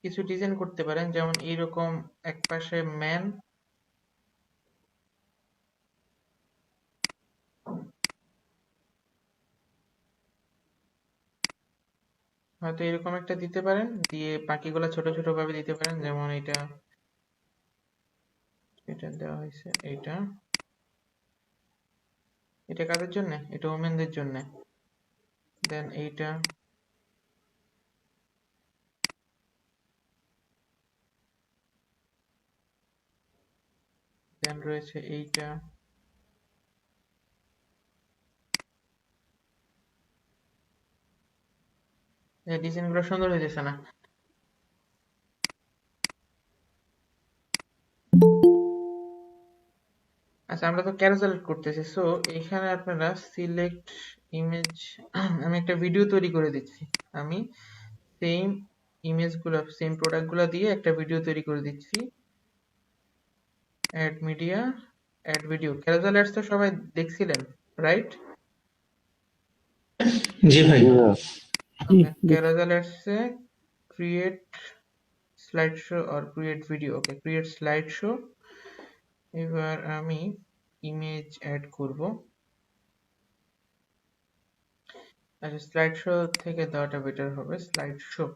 Speaker 3: কিছু ডিজাইন করতে পারেন, যেমন এইরকম একপাশে ম্যান, হয়তো এরকম একটা দিতে পারেন, দিয়ে বাকিগুলো ছোট ছোট ভাবে দিতে পারেন, যেমন এটা দেওয়া হয়েছে, এটা কাদের জন্য? এটা ওমেনদের জন্য। দেন দেন রয়েছে এইটা। এই ডিজাইনগুলো সুন্দর হইতেছে না? আচ্ছা, আমরা তো ক্যারোসেল করতেছি, সো এখানে আপনারা সিলেক্ট ইমেজ, আমি একটা ভিডিও তৈরি করে দিচ্ছি। আমি সেম ইমেজগুলো, সেম প্রোডাক্টগুলো দিয়ে একটা ভিডিও তৈরি করে দিচ্ছি। Ad media, ad video. Carousel ads তো সবাই দেখছিলেন, রাইট?
Speaker 6: জি ভাই।
Speaker 3: ওকে, Carousel Ads A create slideshow or create video, okay, create slideshow। এবার আমি ইমেজ অ্যাড করব। আচ্ছা, স্লাইড শো থেকে দেওয়াটা বেটার হবে, স্লাইড শো।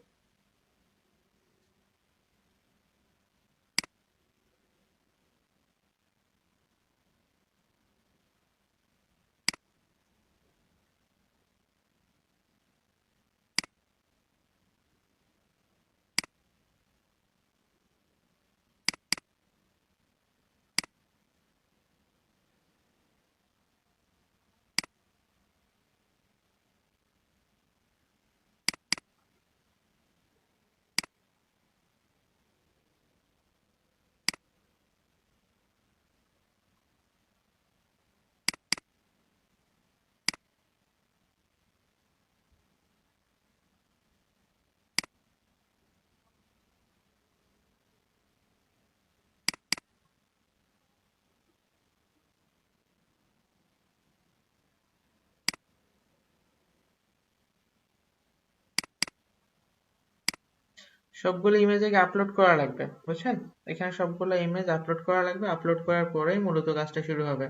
Speaker 3: সবগুলো ইমেজ আগে আপলোড করা লাগবে, বুঝছেন? এখানে সবগুলো ইমেজ আপলোড করা লাগবে, আপলোড করার পরেই মূলত কাজটা শুরু হবে।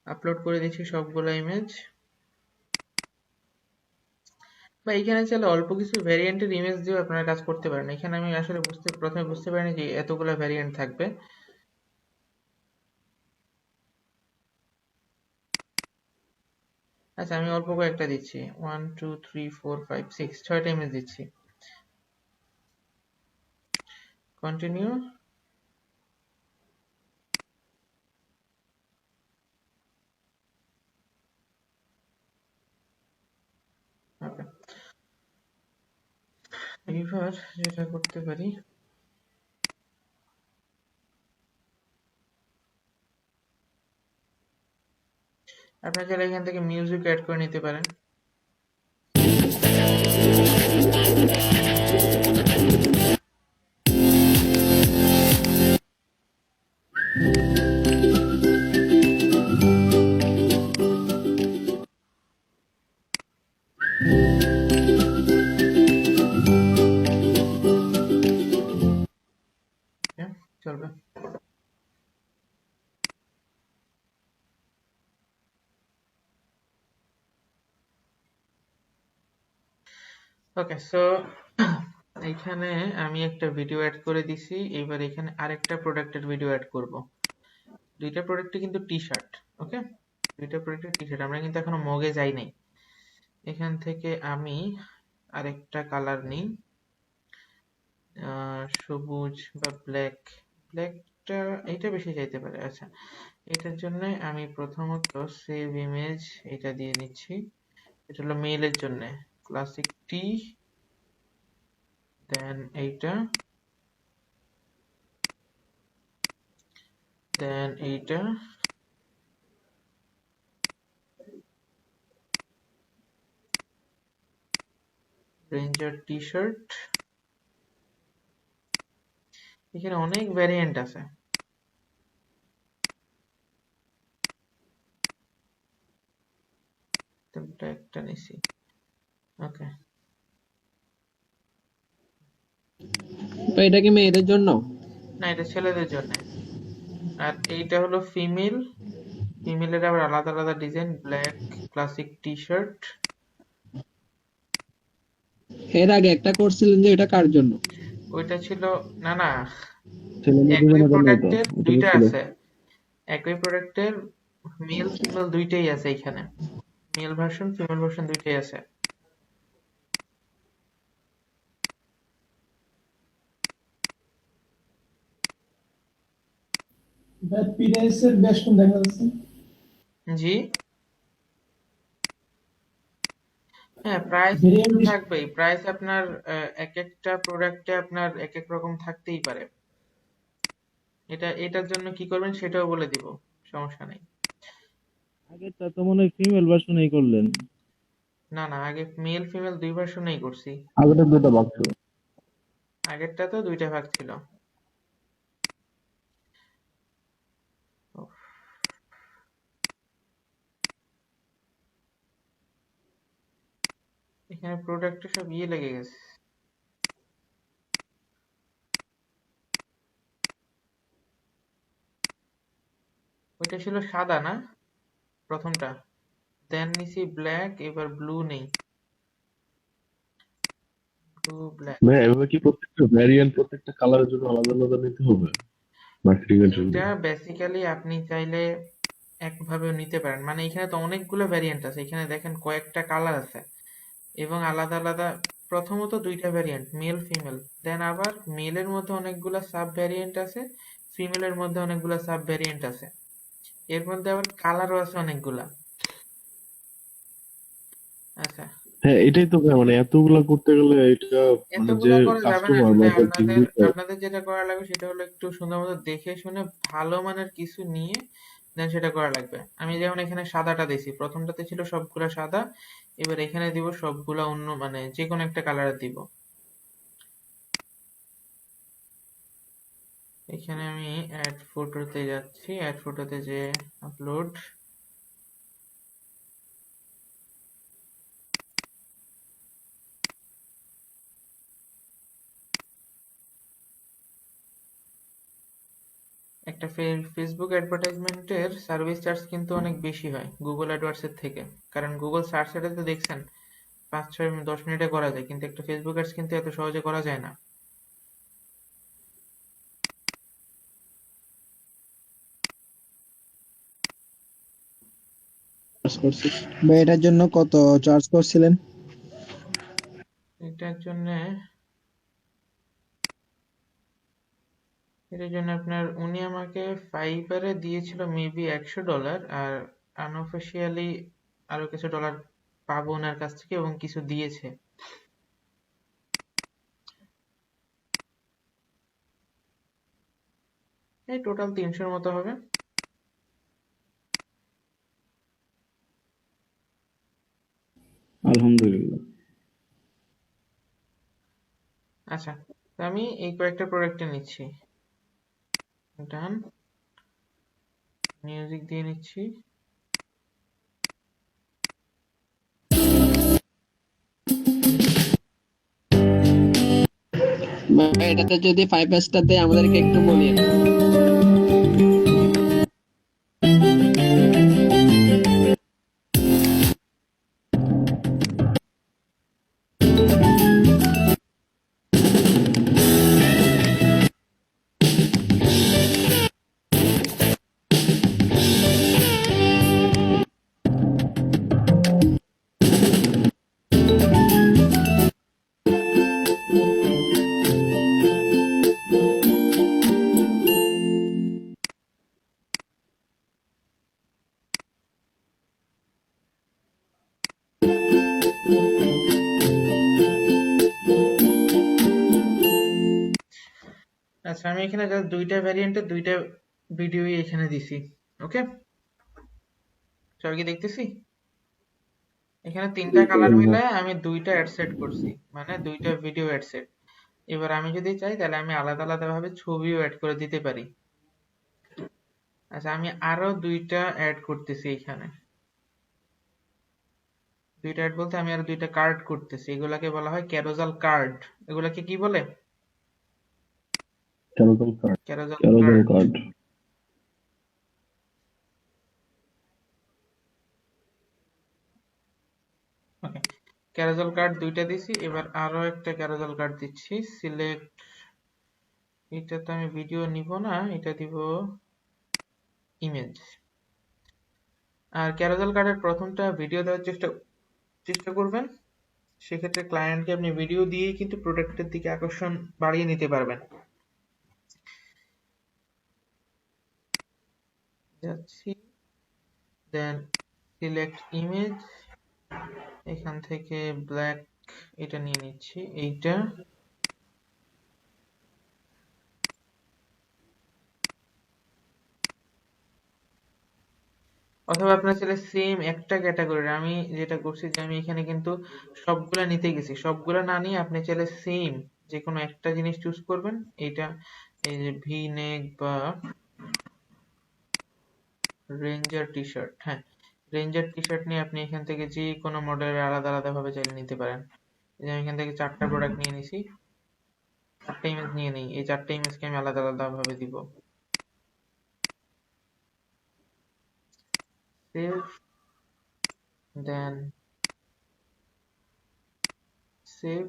Speaker 3: আপলোড করে দিচ্ছি সবগুলো ইমেজ। বা এখানে চাইলে অল্প কিছু ভ্যারিয়েন্টের ইমেজ দিয়েও আপনারা কাজ করতে পারেন। এখানে আমি আসলে প্রথমে বুঝতে পারিনি যে এতগুলো ভ্যারিয়েন্ট থাকবে। আচ্ছা, আমি অল্প কয়েকটা দিচ্ছি, 1 2 3 4 5 6, 6টা ইমেজ দিচ্ছি। কন্টিনিউ। ওকে, এবার যেটা করতে পারি, আপনারা চাইলে এখান থেকে মিউজিক অ্যাড করে নিতে পারেন। Okay, চলবে। ওকে, সো এখানে আমি একটা ভিডিও অ্যাড করে দিছি, এবার এখানে আরেকটা প্রোডাক্টের ভিডিও অ্যাড করব। দুইটা প্রোডাক্টই কিন্তু টি শার্ট, ওকে, দুইটা প্রোডাক্টের টি শার্ট। আমরা কিন্তু এখনো মগে যাই নাই। এখান থেকে আমি আরেকটা কালার নিই, সবুজ বা ব্ল্যাক। ব্ল্যাকটা এইটা বেশি চাইতে পারে। আচ্ছা, এটার জন্য আমি প্রথমত সেভ ইমেজ এটা দিয়ে নিচ্ছি। এটা হলো মেইলের জন্য, ক্লাসিক টি, দেন এইটা, দেন এইটা, রেঞ্জার টি শার্ট। এখানে অনেক ভ্যারিয়েন্ট আছে। ব্ল্যাকটা নিছি, ওকে।
Speaker 5: তো এটা কি মেয়েদের জন্য?
Speaker 3: না, এটা ছেলেদের জন্য। আর এইটা হলো ফিমেল, ফিমেলের আবার আলাদা আলাদা design, black classic T shirt.
Speaker 5: এর আগে একটা করছিলেন যে এটা কার জন্য?
Speaker 3: ওইটা ছিল, না না,
Speaker 2: ছেলেমেয়েদের
Speaker 3: একই
Speaker 2: জন্য তো না,
Speaker 3: প্রোডাক্টের
Speaker 2: এটা
Speaker 3: দুইটা
Speaker 2: ছিল।
Speaker 3: আছে, একই প্রোডাক্টের মেল ফিমেল দুইটাই আছে এখানে, মেল ভার্সন ফিমেল ভার্সন দুইটাই আছে। জি, হ্যাঁ, প্রাইস কিন্তু থাকবেই। প্রাইস আপনার এক একটা প্রোডাক্টে আপনার এক এক রকম থাকতেই পারে। এটার জন্য কি করবেন সেটাও বলে দিব, সমস্যা নেই।
Speaker 1: আগেরটা তো মনে হয় ফিমেল ভার্সনেই করলেন।
Speaker 3: না না, আগে মেল ফিমেল দুই ভার্সনেই করছি।
Speaker 2: আগেটা দুটো বাক্স।
Speaker 3: আগেরটা তো দুইটা ভাগ ছিল। উফ, এখানে প্রোডাক্টে সব ইয়ে লেগে গেছে। ওইটা ছিল সাদা না প্রথমটা, দেন নিছি ব্ল্যাক, এবার ব্লু নেই, ব্লু ব্ল্যাক।
Speaker 2: ভাই এভাবে কি প্রত্যেকটা ভ্যারিয়েন্ট প্রত্যেকটা কালারের জন্য আলাদা আলাদা নিতে হবে মার্কেটিং এর জন্য?
Speaker 3: এটা বেসিক্যালি আপনি চাইলে একভাবেও নিতে পারেন, মানে এখানে তো অনেকগুলো ভ্যারিয়েন্ট আছে, এখানে দেখেন কয়েকটা কালার আছে এবং আলাদা আলাদা। প্রথমত দুইটা ভ্যারিয়েন্ট, মেল ফিমেল, দেন আবার মেলের মধ্যে অনেকগুলা সাব ভ্যারিয়েন্ট আছে, ফিমেলের মধ্যে অনেকগুলা সাব ভ্যারিয়েন্ট আছে, এর মধ্যে আবার কালারও আছে অনেকগুলা। আচ্ছা,
Speaker 2: হ্যাঁ এটাই তো ভাই, মানে এতগুলা করতে গেলে এটা মানে যে
Speaker 3: এতগুলা করা যাবে না
Speaker 2: কাস্টমার বা
Speaker 3: আসলে।
Speaker 2: যে
Speaker 3: আপনাদের
Speaker 2: visitor,
Speaker 3: আপনাদের যেটা করা লাগবে সেটা হলো একটু সুন্দর মতো দেখে শুনে ভালো মানের কিছু নিয়ে দেন সেটা করা লাগবে। আমি যেমন এখানে সাদাটা দিছি, প্রথমটাতে ছিল সবগুলা সাদা, এবার এখানে দিব সবগুলা অন্য, মানে যে কোনো একটা কালারের দিব। এখানে আমি অ্যাড ফটোতে যাচ্ছি, অ্যাড ফটোতে যে আপলোড, একটা ফেসবুক অ্যাডভার্টাইজমেন্টের সার্ভিস চার্জ কিন্তু অনেক বেশি হয় গুগল অ্যাডওয়ার্ডস এর থেকে, কারণ গুগল সার্চ এটাতে তো দেখছেন 5-6-10 মিনিটে করা যায়, কিন্তু একটা ফেসবুক অ্যাডস কিন্তু এত সহজে করা যায় না।
Speaker 5: চার্জ করছি। বা এটার জন্য কত চার্জ করছিলেন?
Speaker 3: এটার জন্য আপনার উনি আমাকে ফাইবারে দিয়েছিল মেবি $100, আর আনঅফিসিয়ালি আরো কিছু ডলার পাবো ওনার কাছ থেকে, এবং কিছু দিয়েছে। এই টোটাল 300-র মতো হবে।
Speaker 2: আলহামদুলিল্লাহ।
Speaker 3: আচ্ছা, তো আমি এই কয়েকটা প্রোডাক্টে নিচ্ছি, ডান, মিউজিক দিয়ে নিচ্ছি।
Speaker 5: বা এটাতে যদি 5 স্টার দেয় আমাদেরকে একটু বলিয়ে।
Speaker 3: আচ্ছা, আমি এখানে জাস্ট দুইটা ভ্যারিয়েন্টের দুইটা ভিডিওই এখানে দিছি। ওকে, সবাই কি দেখতেছি? এখানে তিনটা কালার মিলায় আমি দুইটা অ্যাড সেট করছি, মানে দুইটা ভিডিও অ্যাড সেট। এবার আমি যদি চাই তাহলে আমি আলাদা আলাদা ভাবে ছবিও অ্যাড করে দিতে পারি। আচ্ছা, আমি আরো দুইটা অ্যাড করতেছি এখানে। দুইটা অ্যাড বলতে আমি আরো দুইটা কার্ড করতেছি, এগুলাকে বলা হয় ক্যারোজাল কার্ড। এগুলাকে কি বলে?
Speaker 2: ক্যারোজাল কার্ড।
Speaker 3: ক্যারোজাল
Speaker 2: ক্যারোজাল
Speaker 3: কার্ড।
Speaker 2: কার্ড।
Speaker 3: ওকে, ক্যারোজাল কার্ড দুইটা দিছি। এবার আরো একটা ক্যারোজাল কার্ড দিচ্ছি। সিলেক্ট, এটা তো আমি ভিডিও নিব না, এটা দিব ইমেজ। আর ক্যারোজাল কার্ডের প্রথমটা ভিডিও দেওয়ার চেষ্টা করবেন। সেক্ষেত্রে ক্লায়েন্টকে আপনি ভিডিও দিয়েই কিন্তু প্রোডাক্টের দিকে আকর্ষণ বাড়িয়ে নিতে পারবেন। যাচ্ছি, দেন সিলেক্ট ইমেজ, এখান থেকে ব্ল্যাক এটা নিয়ে নিচ্ছি, এইটা। অথবা আপনার চাইলে সেম একটা ক্যাটাগরির, আমি যেটা করছি যে আমি এখানে কিন্তু সবগুলা নিতে গেছি, সবগুলা না নিয়ে আপনি চাইলে সেম যে কোনো একটা জিনিস চুজ করবেন। এইটা, এই যে ভি নেক বা রেঞ্জার টি শার্ট, হ্যাঁ রেঞ্জার টি শার্ট নিয়ে আপনি এখান থেকে যে কোনো মডেলের আলাদা আলাদা ভাবে চাইলে নিতে পারেন। এই যে আমি এখান থেকে চারটা প্রোডাক্ট নিয়ে নিছি, চারটা ইমেজ নিয়ে নিই, এই চারটা ইমেজকে আমি আলাদা আলাদা ভাবে দিব। সেভ, দেন সেভ।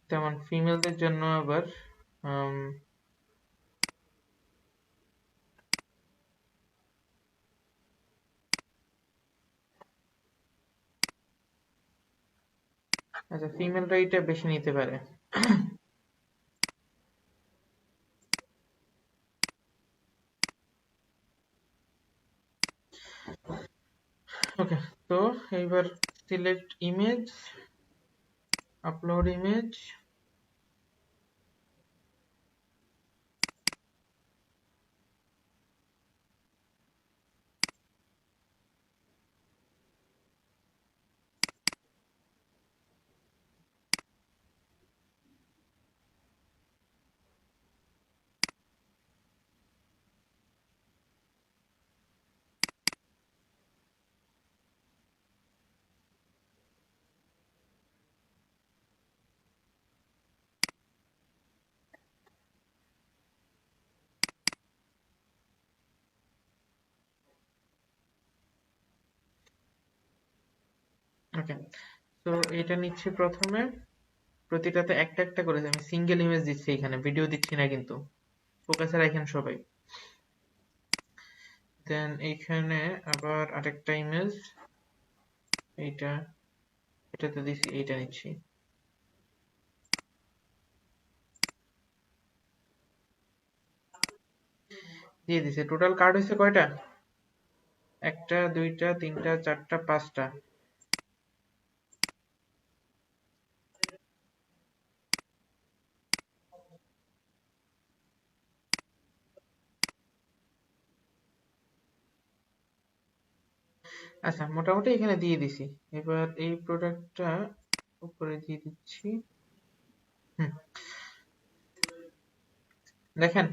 Speaker 3: তেমন ফিমেলদের জন্য আবার আচ্ছা, ফিমেলরা এটা বেশি নিতে পারে। ওকে, তো এইবার সিলেক্ট ইমেজ, আপলোড ইমেজ, ওকে। তো এটা নিচ্ছি প্রথমে, প্রতিটাতে একটা একটা করে আমি সিঙ্গেল ইমেজ দিচ্ছি, এখানে ভিডিও দিচ্ছি না কিন্তু, ফোকাসে রাখেন সবাই। দেন এইখানে আবার আরেকটা ইমেজ, এইটা, এটাতে দিচ্ছি, এইটা নিচ্ছি। দিয়ে দিছে। টোটাল কার্ড হয়েছে কয়টা? একটা, দুইটা, তিনটা, চারটা, পাঁচটা। আচ্ছা, মোটামুটি এখানে দিয়ে দিছি। এবার এই প্রোডাক্টটা উপরে দিয়ে দিচ্ছি। হুম, দেখেন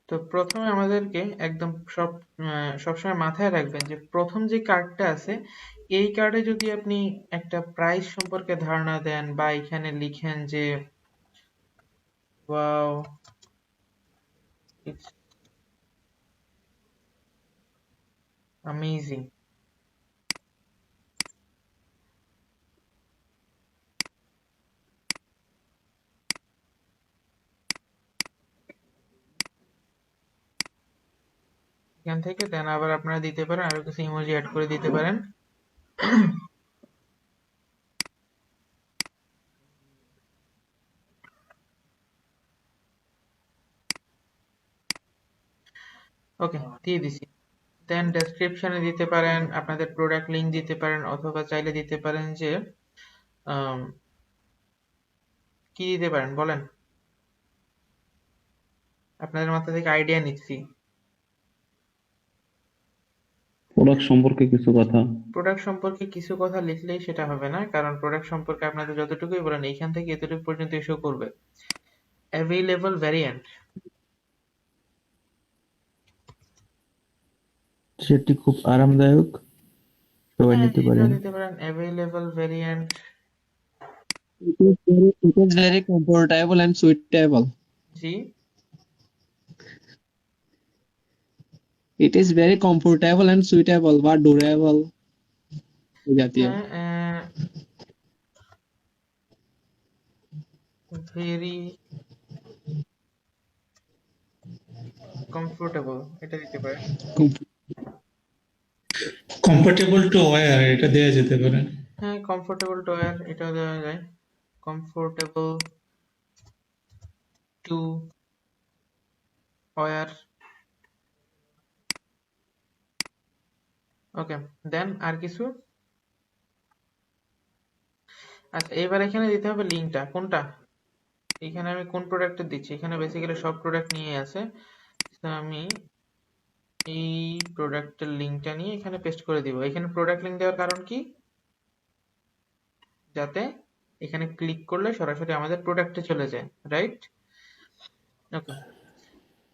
Speaker 3: তো প্রথমে আমাদেরকে একদম সবসময় মাথায় রাখবেন যে প্রথম যে কার্ডটা আছে, এই কার্ডে যদি আপনি একটা প্রাইস সম্পর্কে ধারণা দেন বা এখানে লিখেন যে ওয়াও, ইটস অ্যামেজিং, এখান থেকে দেন আবার আপনারা দিতে পারেন, আরো কিছু ইমোজি অ্যাড করে দিতে পারেন। ওকে, দিয়ে দিছি। দেন ডেসক্রিপশনে দিতে পারেন আপনাদের প্রোডাক্ট লিংক দিতে পারেন, অথবা চাইলে দিতে পারেন যে আম, কি দিতে পারেন বলেন, আপনাদের মাথা থেকে আইডিয়া নিচ্ছি।
Speaker 2: প্রোডাক্ট সম্পর্কে কিছু কথা।
Speaker 3: প্রোডাক্ট সম্পর্কে কিছু কথা লিখলেই সেটা হবে না, কারণ প্রোডাক্ট সম্পর্কে আপনাদের যতটুকুই বলেন এইখান থেকে এতটুকু পর্যন্ত ইস্যু করবে। অ্যাভেলেবল ভ্যারিয়েন্ট,
Speaker 7: সেটি খুব আরামদায়ক, সবাই নিতে
Speaker 3: এটাও
Speaker 7: পারেন।
Speaker 3: দিতে পারেন available variant.
Speaker 5: it is very comfortable and suitable.
Speaker 3: G,
Speaker 5: It is very comfortable and suitable বা durable এই জাতীয়।
Speaker 3: হ্যাঁ, ভেরি কমফোর্টেবল এটা দিতে পারেন।
Speaker 6: কম্পার্টেবল টু ওয়্যার এটা দেওয়া যেতে পারে।
Speaker 3: হ্যাঁ, কমফোর্টেবল টু ওয়্যার এটাও দেওয়া যায়। Comfortable to wear. Okay, then আর কিছু? আচ্ছা, এবার এখানে দিতে হবে লিঙ্কটা কোনটা, এখানে আমি কোন প্রোডাক্টটা দিচ্ছি, এখানে বেসিক্যালি সব প্রোডাক্ট নিয়ে আছে। তো আমি এই প্রোডাক্টের লিঙ্কটা নিয়ে এখানে পেস্ট করে দিব। এখানে প্রোডাক্ট লিঙ্ক দেওয়ার কারণ কি, যাতে এখানে ক্লিক করলে সরাসরি আমাদের প্রোডাক্টে চলে যায়, রাইট? ওকে,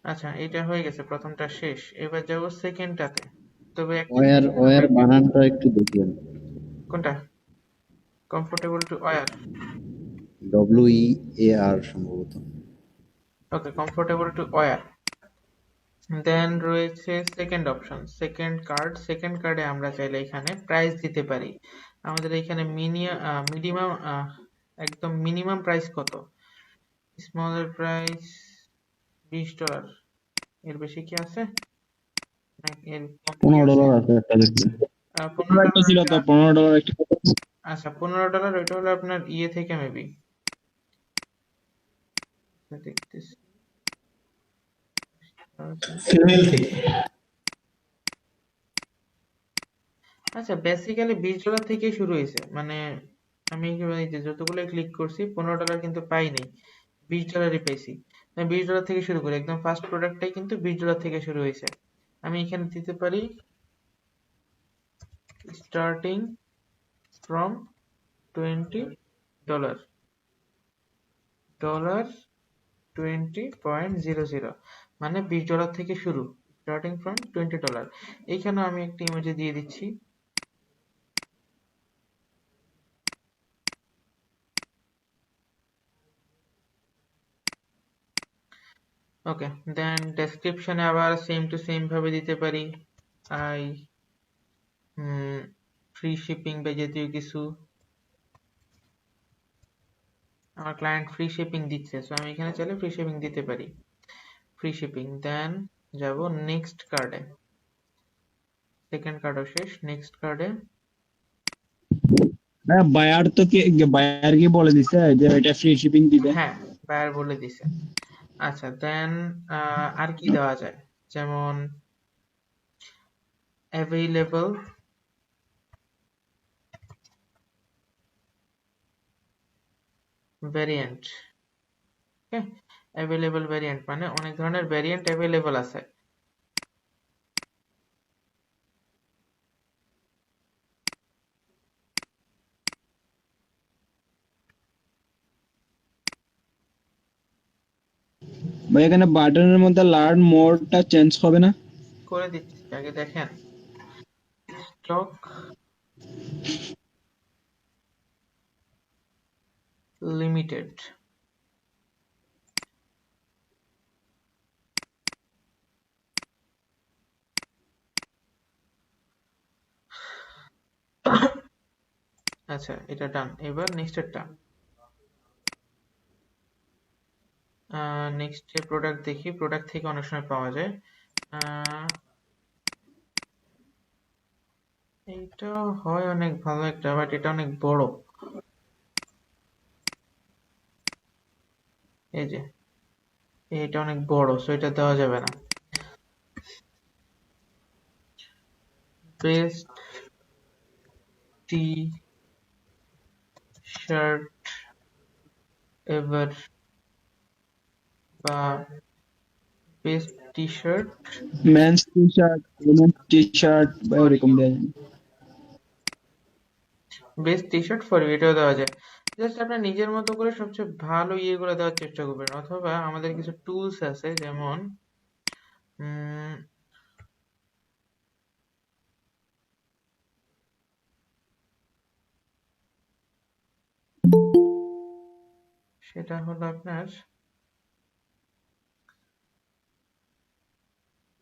Speaker 3: আচ্ছা এটা হয়ে গেছে, প্রথমটা শেষ। এবার যাব সেকেন্ডটাতে। তবে একটা
Speaker 4: ওয়ার
Speaker 3: জিনিস
Speaker 4: ওয়ার
Speaker 3: মাথায়-
Speaker 4: বানানটা একটু দেখবেন।
Speaker 3: কোনটা? Comfortable to wire.
Speaker 4: WEAR সম্ভবত।
Speaker 3: ওকে, কমফোর্টেবল টু ওয়্যার। দেন রয়েছে second option, second card. Second কার্ডে আমরা চাইলে এখানে প্রাইস দিতে পারি। আমাদের এখানে মিনিমাম একদম মিনিমাম প্রাইস কত? স্মলের প্রাইস $20, এর বেশি কি আছে? এর কম কি আছে?
Speaker 2: $15 আছে একটা দেখলে।
Speaker 3: $15
Speaker 5: ছিল তো $15 একটা।
Speaker 3: আচ্ছা, $15 ওইটা হলো আপনার ইয়ে থেকে মেবি দেখতেছি।
Speaker 6: ফিমেল থেকে।
Speaker 3: আচ্ছা, বেসিক্যালি $20 থেকে শুরু হয়েছে, মানে আমি এই যে যতগুলো ক্লিক করছি $15 কিন্তু পাইনি, $20 পাইছি। আমি $20 থেকে শুরু করি, একদম ফার্স্ট প্রোডাক্টটাই কিন্তু $20 থেকে শুরু হয়েছে। আমি এখানে দিতে পারি স্টার্টিং ফ্রম $20, $20.00, মানে $20 থেকে শুরু, স্টার্টিং ফ্রম $20। এইখানে আমি একটা ইমেজে দিয়ে দিচ্ছি। ওকে, দেন ডেসক্রিপশনে আবার সেম টু সেম ভাবে দিতে পারি আই ফ্রি শিপিং বা জাতীয় কিছু। আমার ক্লায়েন্ট ফ্রি শিপিং দিচ্ছে, সো আমি এখানে চাইলে ফ্রি শিপিং দিতে পারি, ফ্রি শিপিং। দেন যাব নেক্সট কার্ডে, সেকেন্ড কার্ডও শেষ, নেক্সট কার্ডে।
Speaker 5: হ্যাঁ, বায়ার তো কি বায়ার কি বলে দিছে যে এটা ফ্রি শিপিং দিবে?
Speaker 3: হ্যাঁ, বায়ার বলে দিছে। আচ্ছা, দেন আর কি দেওয়া যায়, যেমন অ্যাভেইলেবল ভ্যারিয়েন্ট। ওকে, অ্যাভেলেবল ভ্যারিয়েন্ট মানে অনেক ধরনের ভ্যারিয়েন্ট অ্যাভেলেবল আছে।
Speaker 5: ভাই এখানে বাটনের মধ্যে লার্ন মোডটা চেঞ্জ হবে না?
Speaker 3: করে দিচ্ছি, আগে দেখেন স্টক লিমিটেড। আচ্ছা, এটা ডান। এবার নেক্সটেরটা, নেক্সট যে প্রোডাক্ট দেখি, প্রোডাক্ট থেকে অনেক সময় পাওয়া যায়। এইটা হয় অনেক ভালো একটা, বাট এটা অনেক বড়। এই যে এটা অনেক বড়, সো এটা দেওয়া যাবে না। বেস্ট টি শার্ট এভার বা best T shirt
Speaker 5: men's T shirt, women's T shirt বা
Speaker 3: ফর
Speaker 5: এরকম
Speaker 3: ইউ,
Speaker 5: দেওয়া যায়।
Speaker 3: Best T shirt for you এটাও দেওয়া যায়। জাস্ট আপনার নিজের মতো করে সবচেয়ে ভালো ইয়েগুলো দেওয়ার চেষ্টা করবেন, অথবা আমাদের কিছু টুলস আছে, যেমন উম, সেটা হলো আপনার,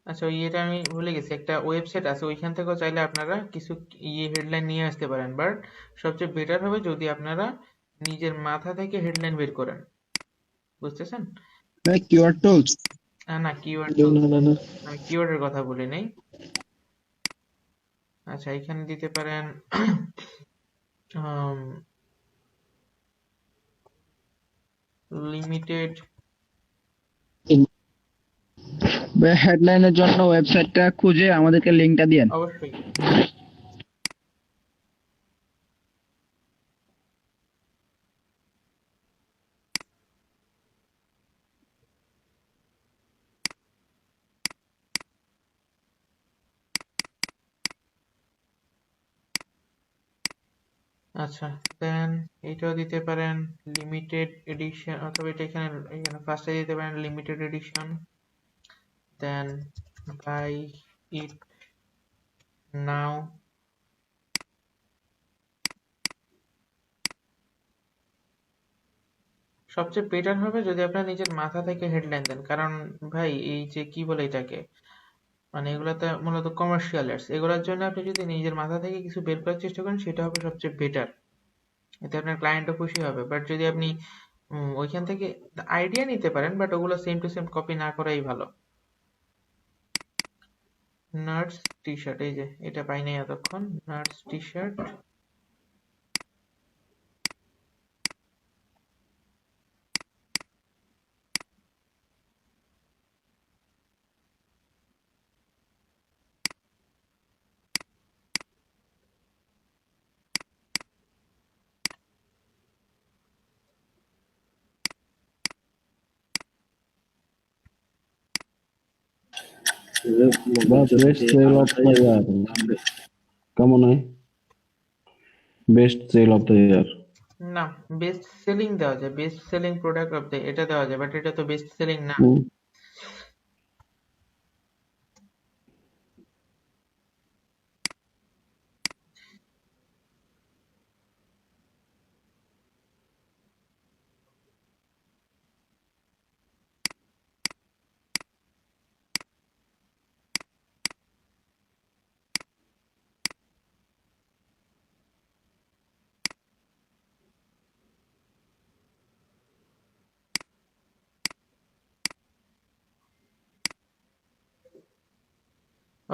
Speaker 3: আচ্ছা ওই ইয়েটা আমি ভুলে গেছি, একটা ওয়েবসাইট আছে, ওইখান থেকেও চাইলে আপনারা কিছু ইয়ে হেডলাইন নিয়ে আসতে পারেন, বাট সবচেয়ে বেটার হবে যদি আপনারা নিজের মাথা থেকে হেডলাইন বের করেন, বুঝতেছেন?
Speaker 5: ভাই কিওয়ার্ড টুলস।
Speaker 3: না কিওয়ার্ড
Speaker 2: না
Speaker 3: টুলস,
Speaker 2: না না না।
Speaker 3: আমি কিওয়ার্ডের কথা বলি নাই। আচ্ছা এখানে দিতে পারেন লিমিটেড,
Speaker 5: হেডলাইনের জন্য ওয়েবসাইটটা খুঁজে আমাদেরকে লিংকটা দিয়েন।
Speaker 3: অবশ্যই। আচ্ছা দেন এটাও দিতে পারেন লিমিটেড এডিশন, অথবা এটা এখানে এখানে ফার্স্টে দিতে পারেন লিমিটেড এডিশন, দেন বাই ইট নাও। সবচেয়ে বেটার হবে যদি আপনার নিজের মাথা থেকে হেডলাইন দেন, কারণ ভাই এই যে কি বলে এটাকে, মানে এগুলাতে মূলত কমার্শিয়াল অ্যাডস, এগুলোর জন্য আপনি যদি নিজের মাথা থেকে কিছু বের করার চেষ্টা করেন সেটা হবে সবচেয়ে বেটার, এতে আপনার ক্লায়েন্টও খুশি হবে। বাট যদি আপনি ওইখান থেকে আইডিয়া নিতে পারেন, বাট ওগুলো সেম টু সেম কপি না করাই ভালো। নার্স টি শার্ট, এই যে এটা পাই নাই এতক্ষণ, নার্স টি শার্ট,
Speaker 2: বা best sale of the year কেমন হয়? Best sale of the year.
Speaker 3: না বেস্ট সেলিং দেওয়া যায়, best selling product of the এটা দেওয়া যায়, বাট এটা তো বেস্ট সেলিং না।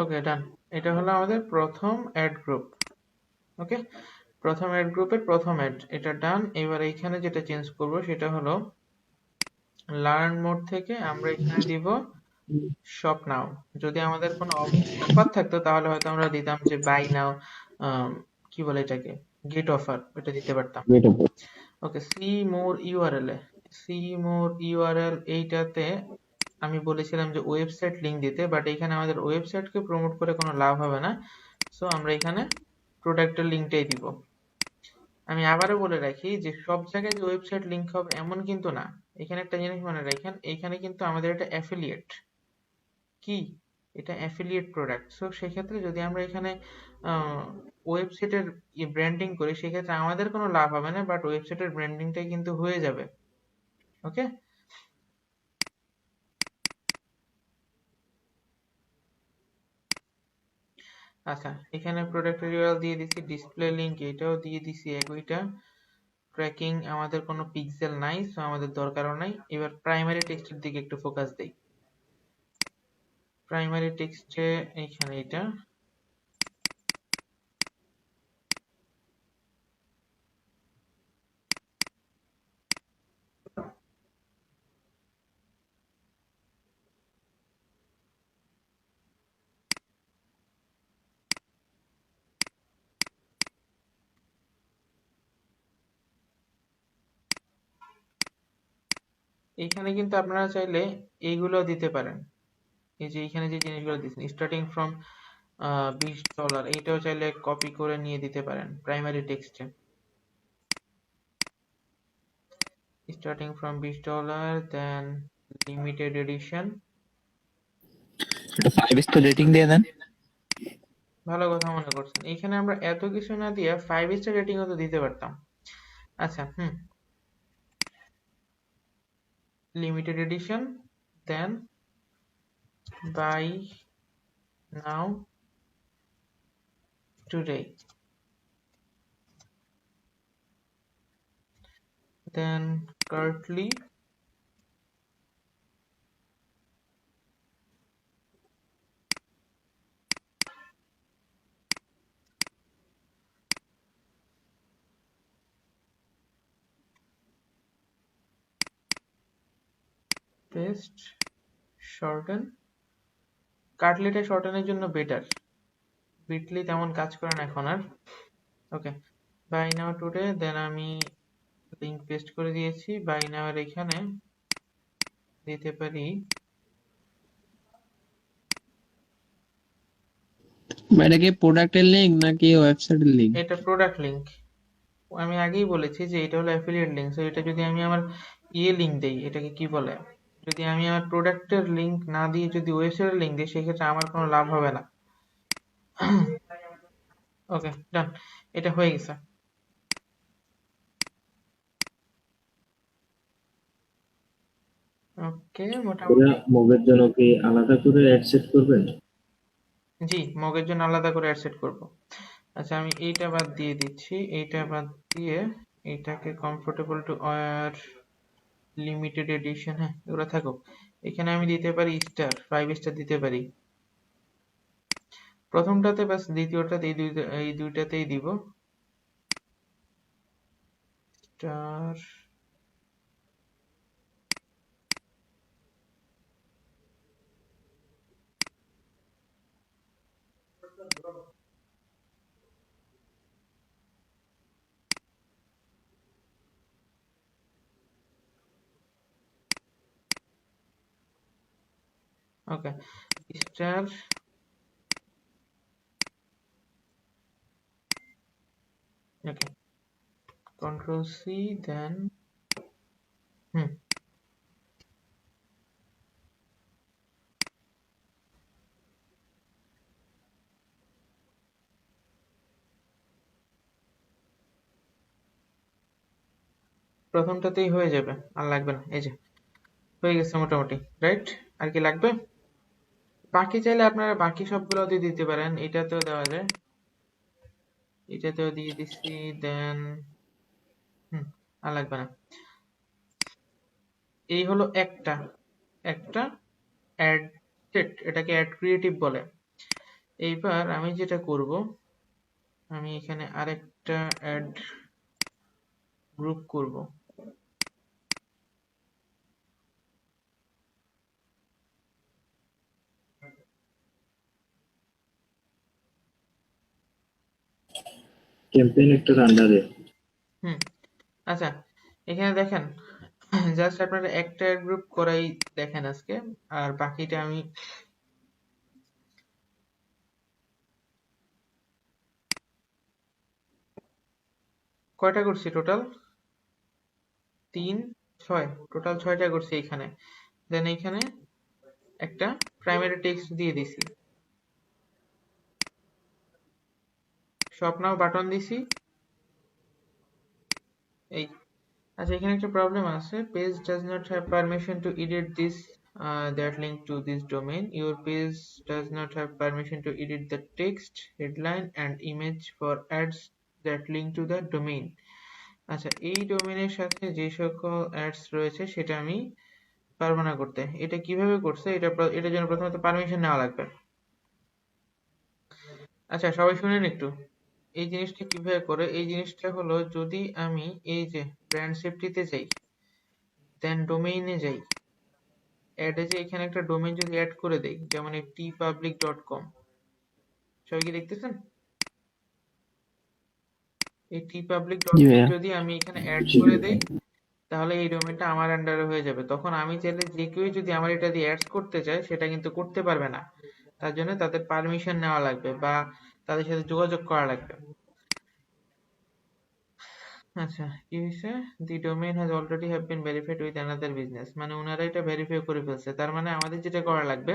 Speaker 3: ওকে ডান, এটা হলো আমাদের প্রথম অ্যাড গ্রুপ। ওকে, প্রথম অ্যাড গ্রুপের প্রথম অ্যাড এটা ডান। এবার এইখানে যেটা চেঞ্জ করব সেটা হলো লার্ন মোড থেকে আমরা এখানে দিব শপ নাও। যদি আমাদের কোনো অফার থাকতো তাহলে হয়তো আমরা দিতাম যে বাই নাও, কি বলে এটাকে, গেট অফার, এটা দিতে পারতাম। ওকে, সি মোর ইউআরএল এ, সি মোর ইউআরএল এইটাতে আমি বলেছিলাম যে ওয়েবসাইট লিংক দিতে, বাট এখানে আমাদের ওয়েবসাইটকে প্রমোট করে কোনো লাভ হবে না, সো আমরা এখানে প্রোডাক্টের লিংকটাই দিব। আমি আবারও বলে রাখি যে সব জায়গায় যে ওয়েবসাইট লিংক হবে এমন কিন্তু না, এখানে একটা জিনিস মনে রাখেন, এখানে কিন্তু আমাদের এটা অ্যাফিলিয়েট, কি এটা অ্যাফিলিয়েট প্রোডাক্ট, সো সেক্ষেত্রে যদি আমরা এখানে ওয়েবসাইটের ব্র্যান্ডিং করি সেক্ষেত্রে আমাদের কোনো লাভ হবে না, বাট ওয়েবসাইটের ব্র্যান্ডিংটাই কিন্তু হয়ে যাবে। ওকে, আচ্ছা এখানে প্রোডাক্টের ইউআরএল দিয়ে দিছি, ডিসপ্লে লিংক এটাও দিয়ে দিছি একইটা, ট্র্যাকিং আমাদের কোনো পিক্সেল নাই সো আমাদের দরকারও নাই। এবার প্রাইমারি টেক্সটের দিকে একটু ফোকাস দেই। প্রাইমারি টেক্সটে এইখানে এটা এইখানে কিন্তু আপনারা চাইলে এইগুলো দিতে পারেন, এই যে এইখানে যে জিনিসগুলো দিচ্ছেন স্টার্টিং ফ্রম $20, এইটাও চাইলে কপি করে নিয়ে দিতে পারেন প্রাইমারি টেক্সটে। Starting from $20, then limited edition.
Speaker 10: এটা 5 স্টার রেটিং দিয়ে দেন।
Speaker 3: ভালো কথা মনে করছেন, এইখানে আমরা এত কিছু না দিয়ে 5 স্টার রেটিংও তো দিতে পারতাম। আচ্ছা, limited edition, then buy now today, then currently paste shorten। কাটলেটা শর্টেনের জন্য বেটার, বিটলি তেমন কাজ করে না এখন আর। ওকে, বাই নাও টুডে, দেন আমি লিংক পেস্ট করে দিয়েছি। বাই নাও এর এখানে দিতে পারি
Speaker 5: এটা কি প্রোডাক্টের লিংক নাকি ওয়েবসাইটের লিংক?
Speaker 3: এটা প্রোডাক্ট লিংক। আমি আগেই বলেছি যে এটা হলো অ্যাফিলিয়েট লিংক। সো এটা যদি আমি আমার লিংক দেই, এটাকে কি বলে, যদি আমি আমার প্রোডাক্টের লিংক না দিয়ে যদি ওয়েবসাইটের লিংক দিই, সেক্ষেত্রে আমার কোনো লাভ হবে না। ওকে, ডান, এটা হয়ে গেছে। ওকে, মোটামুটি।
Speaker 4: মগের জন্য কি আলাদা করে অ্যাড সেট করবেন?
Speaker 3: জি, মগের জন্য আলাদা করে অ্যাড সেট করব। আচ্ছা, আমি এইটা বাদ দিয়ে দিচ্ছি, এইটা বাদ দিয়ে এইটাকে comfortable to wire limited edition, হ্যাঁ এগুলো থাকুক। এখানে আমি দিতে পারি স্টার, 5 স্টার দিতে পারি প্রথমটাতে, বাস দ্বিতীয়টাতে, এই দুইটাতেই দিব স্টার। ওকে, স্টার, ওকে, কন্ট্রোল সি, দেন প্রথমটাতেই হয়ে যাবে, আর লাগবে না। এই যে হয়ে গেছে মোটামুটি, রাইট? আর কি লাগবে? বাকি চাইলে আপনারা বাকি সবগুলো দিয়ে দিতে পারেন, এটাতেও দেওয়া যায়, এটাতেও দিয়ে দিচ্ছি, দেন আর লাগবে না। এই হলো একটা একটা অ্যাড সেট, এটাকে অ্যাড ক্রিয়েটিভ বলে। এইবার আমি যেটা করব, আমি এখানে আরেকটা অ্যাড গ্রুপ করব।
Speaker 4: ক্যাম্পেইন একটার আন্ডারে।
Speaker 3: আচ্ছা, এখানে দেখেন, জাস্ট আপনারা একটা অ্যাড গ্রুপ করাই দেখেন আজকে, আর বাকিটা আমি কয়টা করছি টোটাল? 3, 6, টোটাল 6টা করছি এখানে। দেন এইখানে একটা প্রাইমারি টেক্সট দিয়ে দিছি, শপ নাও বাটন দিছি, এই। আচ্ছা, এখানে একটা প্রবলেম আছে, page does not have permission to edit this that link to this domain. Your page does not have permission to edit the text, headline and image for ads that link to the domain. আচ্ছা, এই ডোমেইনের সাথে যে সকল ads রয়েছে সেটা আমি পারবো না করতে। এটা কিভাবে করছে, এটার জন্য প্রথমত পারমিশন নেওয়া লাগবে। আচ্ছা, সবাই শুনেন একটু, এই জিনিসটা কিভাবে করে। এই জিনিসটা হলো, যদি আমি এই যে ব্র্যান্ড সেফটিতে যাই, দেন ডোমেইনে যাই, অ্যাডে যে এখানে একটা ডোমেইন যদি অ্যাড করে দেই, যেমন এই tpublic.com, সবাই কি দেখতেছেন? এই tpublic.com যদি আমি এখানে অ্যাড করে দেই, তাহলে এই ডোমেইনটা আমার আন্ডারে হয়ে যাবে। তখন আমি চাইলে যে কেউই যদি আমার এটা দিয়ে অ্যাডস করতে চায় সেটা কিন্তু করতে পারবে না। তার জন্য তাদের পারমিশন নেওয়া লাগবে বা তাদের সাথে যোগাযোগ করা লাগবে। আচ্ছা, কি হয়েছে? The domain has already have been verified with another business, মানে ওনারা এটা ভেরিফাই করে ফেলছে। তার মানে আমাদের যেটা করা লাগবে,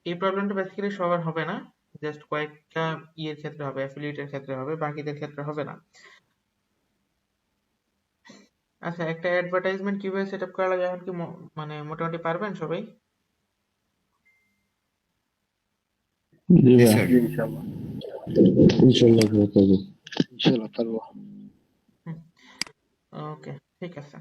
Speaker 3: এই প্রবলেমটা বেসিক্যালি সবার হবে না, জাস্ট কয়েকটা ইয়ের ক্ষেত্রে হবে, অ্যাফিলিয়েটের ক্ষেত্রে হবে, বাকিদের ক্ষেত্রে হবে না। আচ্ছা, একটা অ্যাডভার্টাইজমেন্ট কিভাবে সেট আপ করা লাগে এখন কি মানে মোটামুটি পারবেন সবাই?
Speaker 2: জি
Speaker 10: জি
Speaker 2: ভাই
Speaker 10: স্যার।
Speaker 2: ইনশাল্লাহ পারবো।
Speaker 3: ওকে, ঠিক আছে।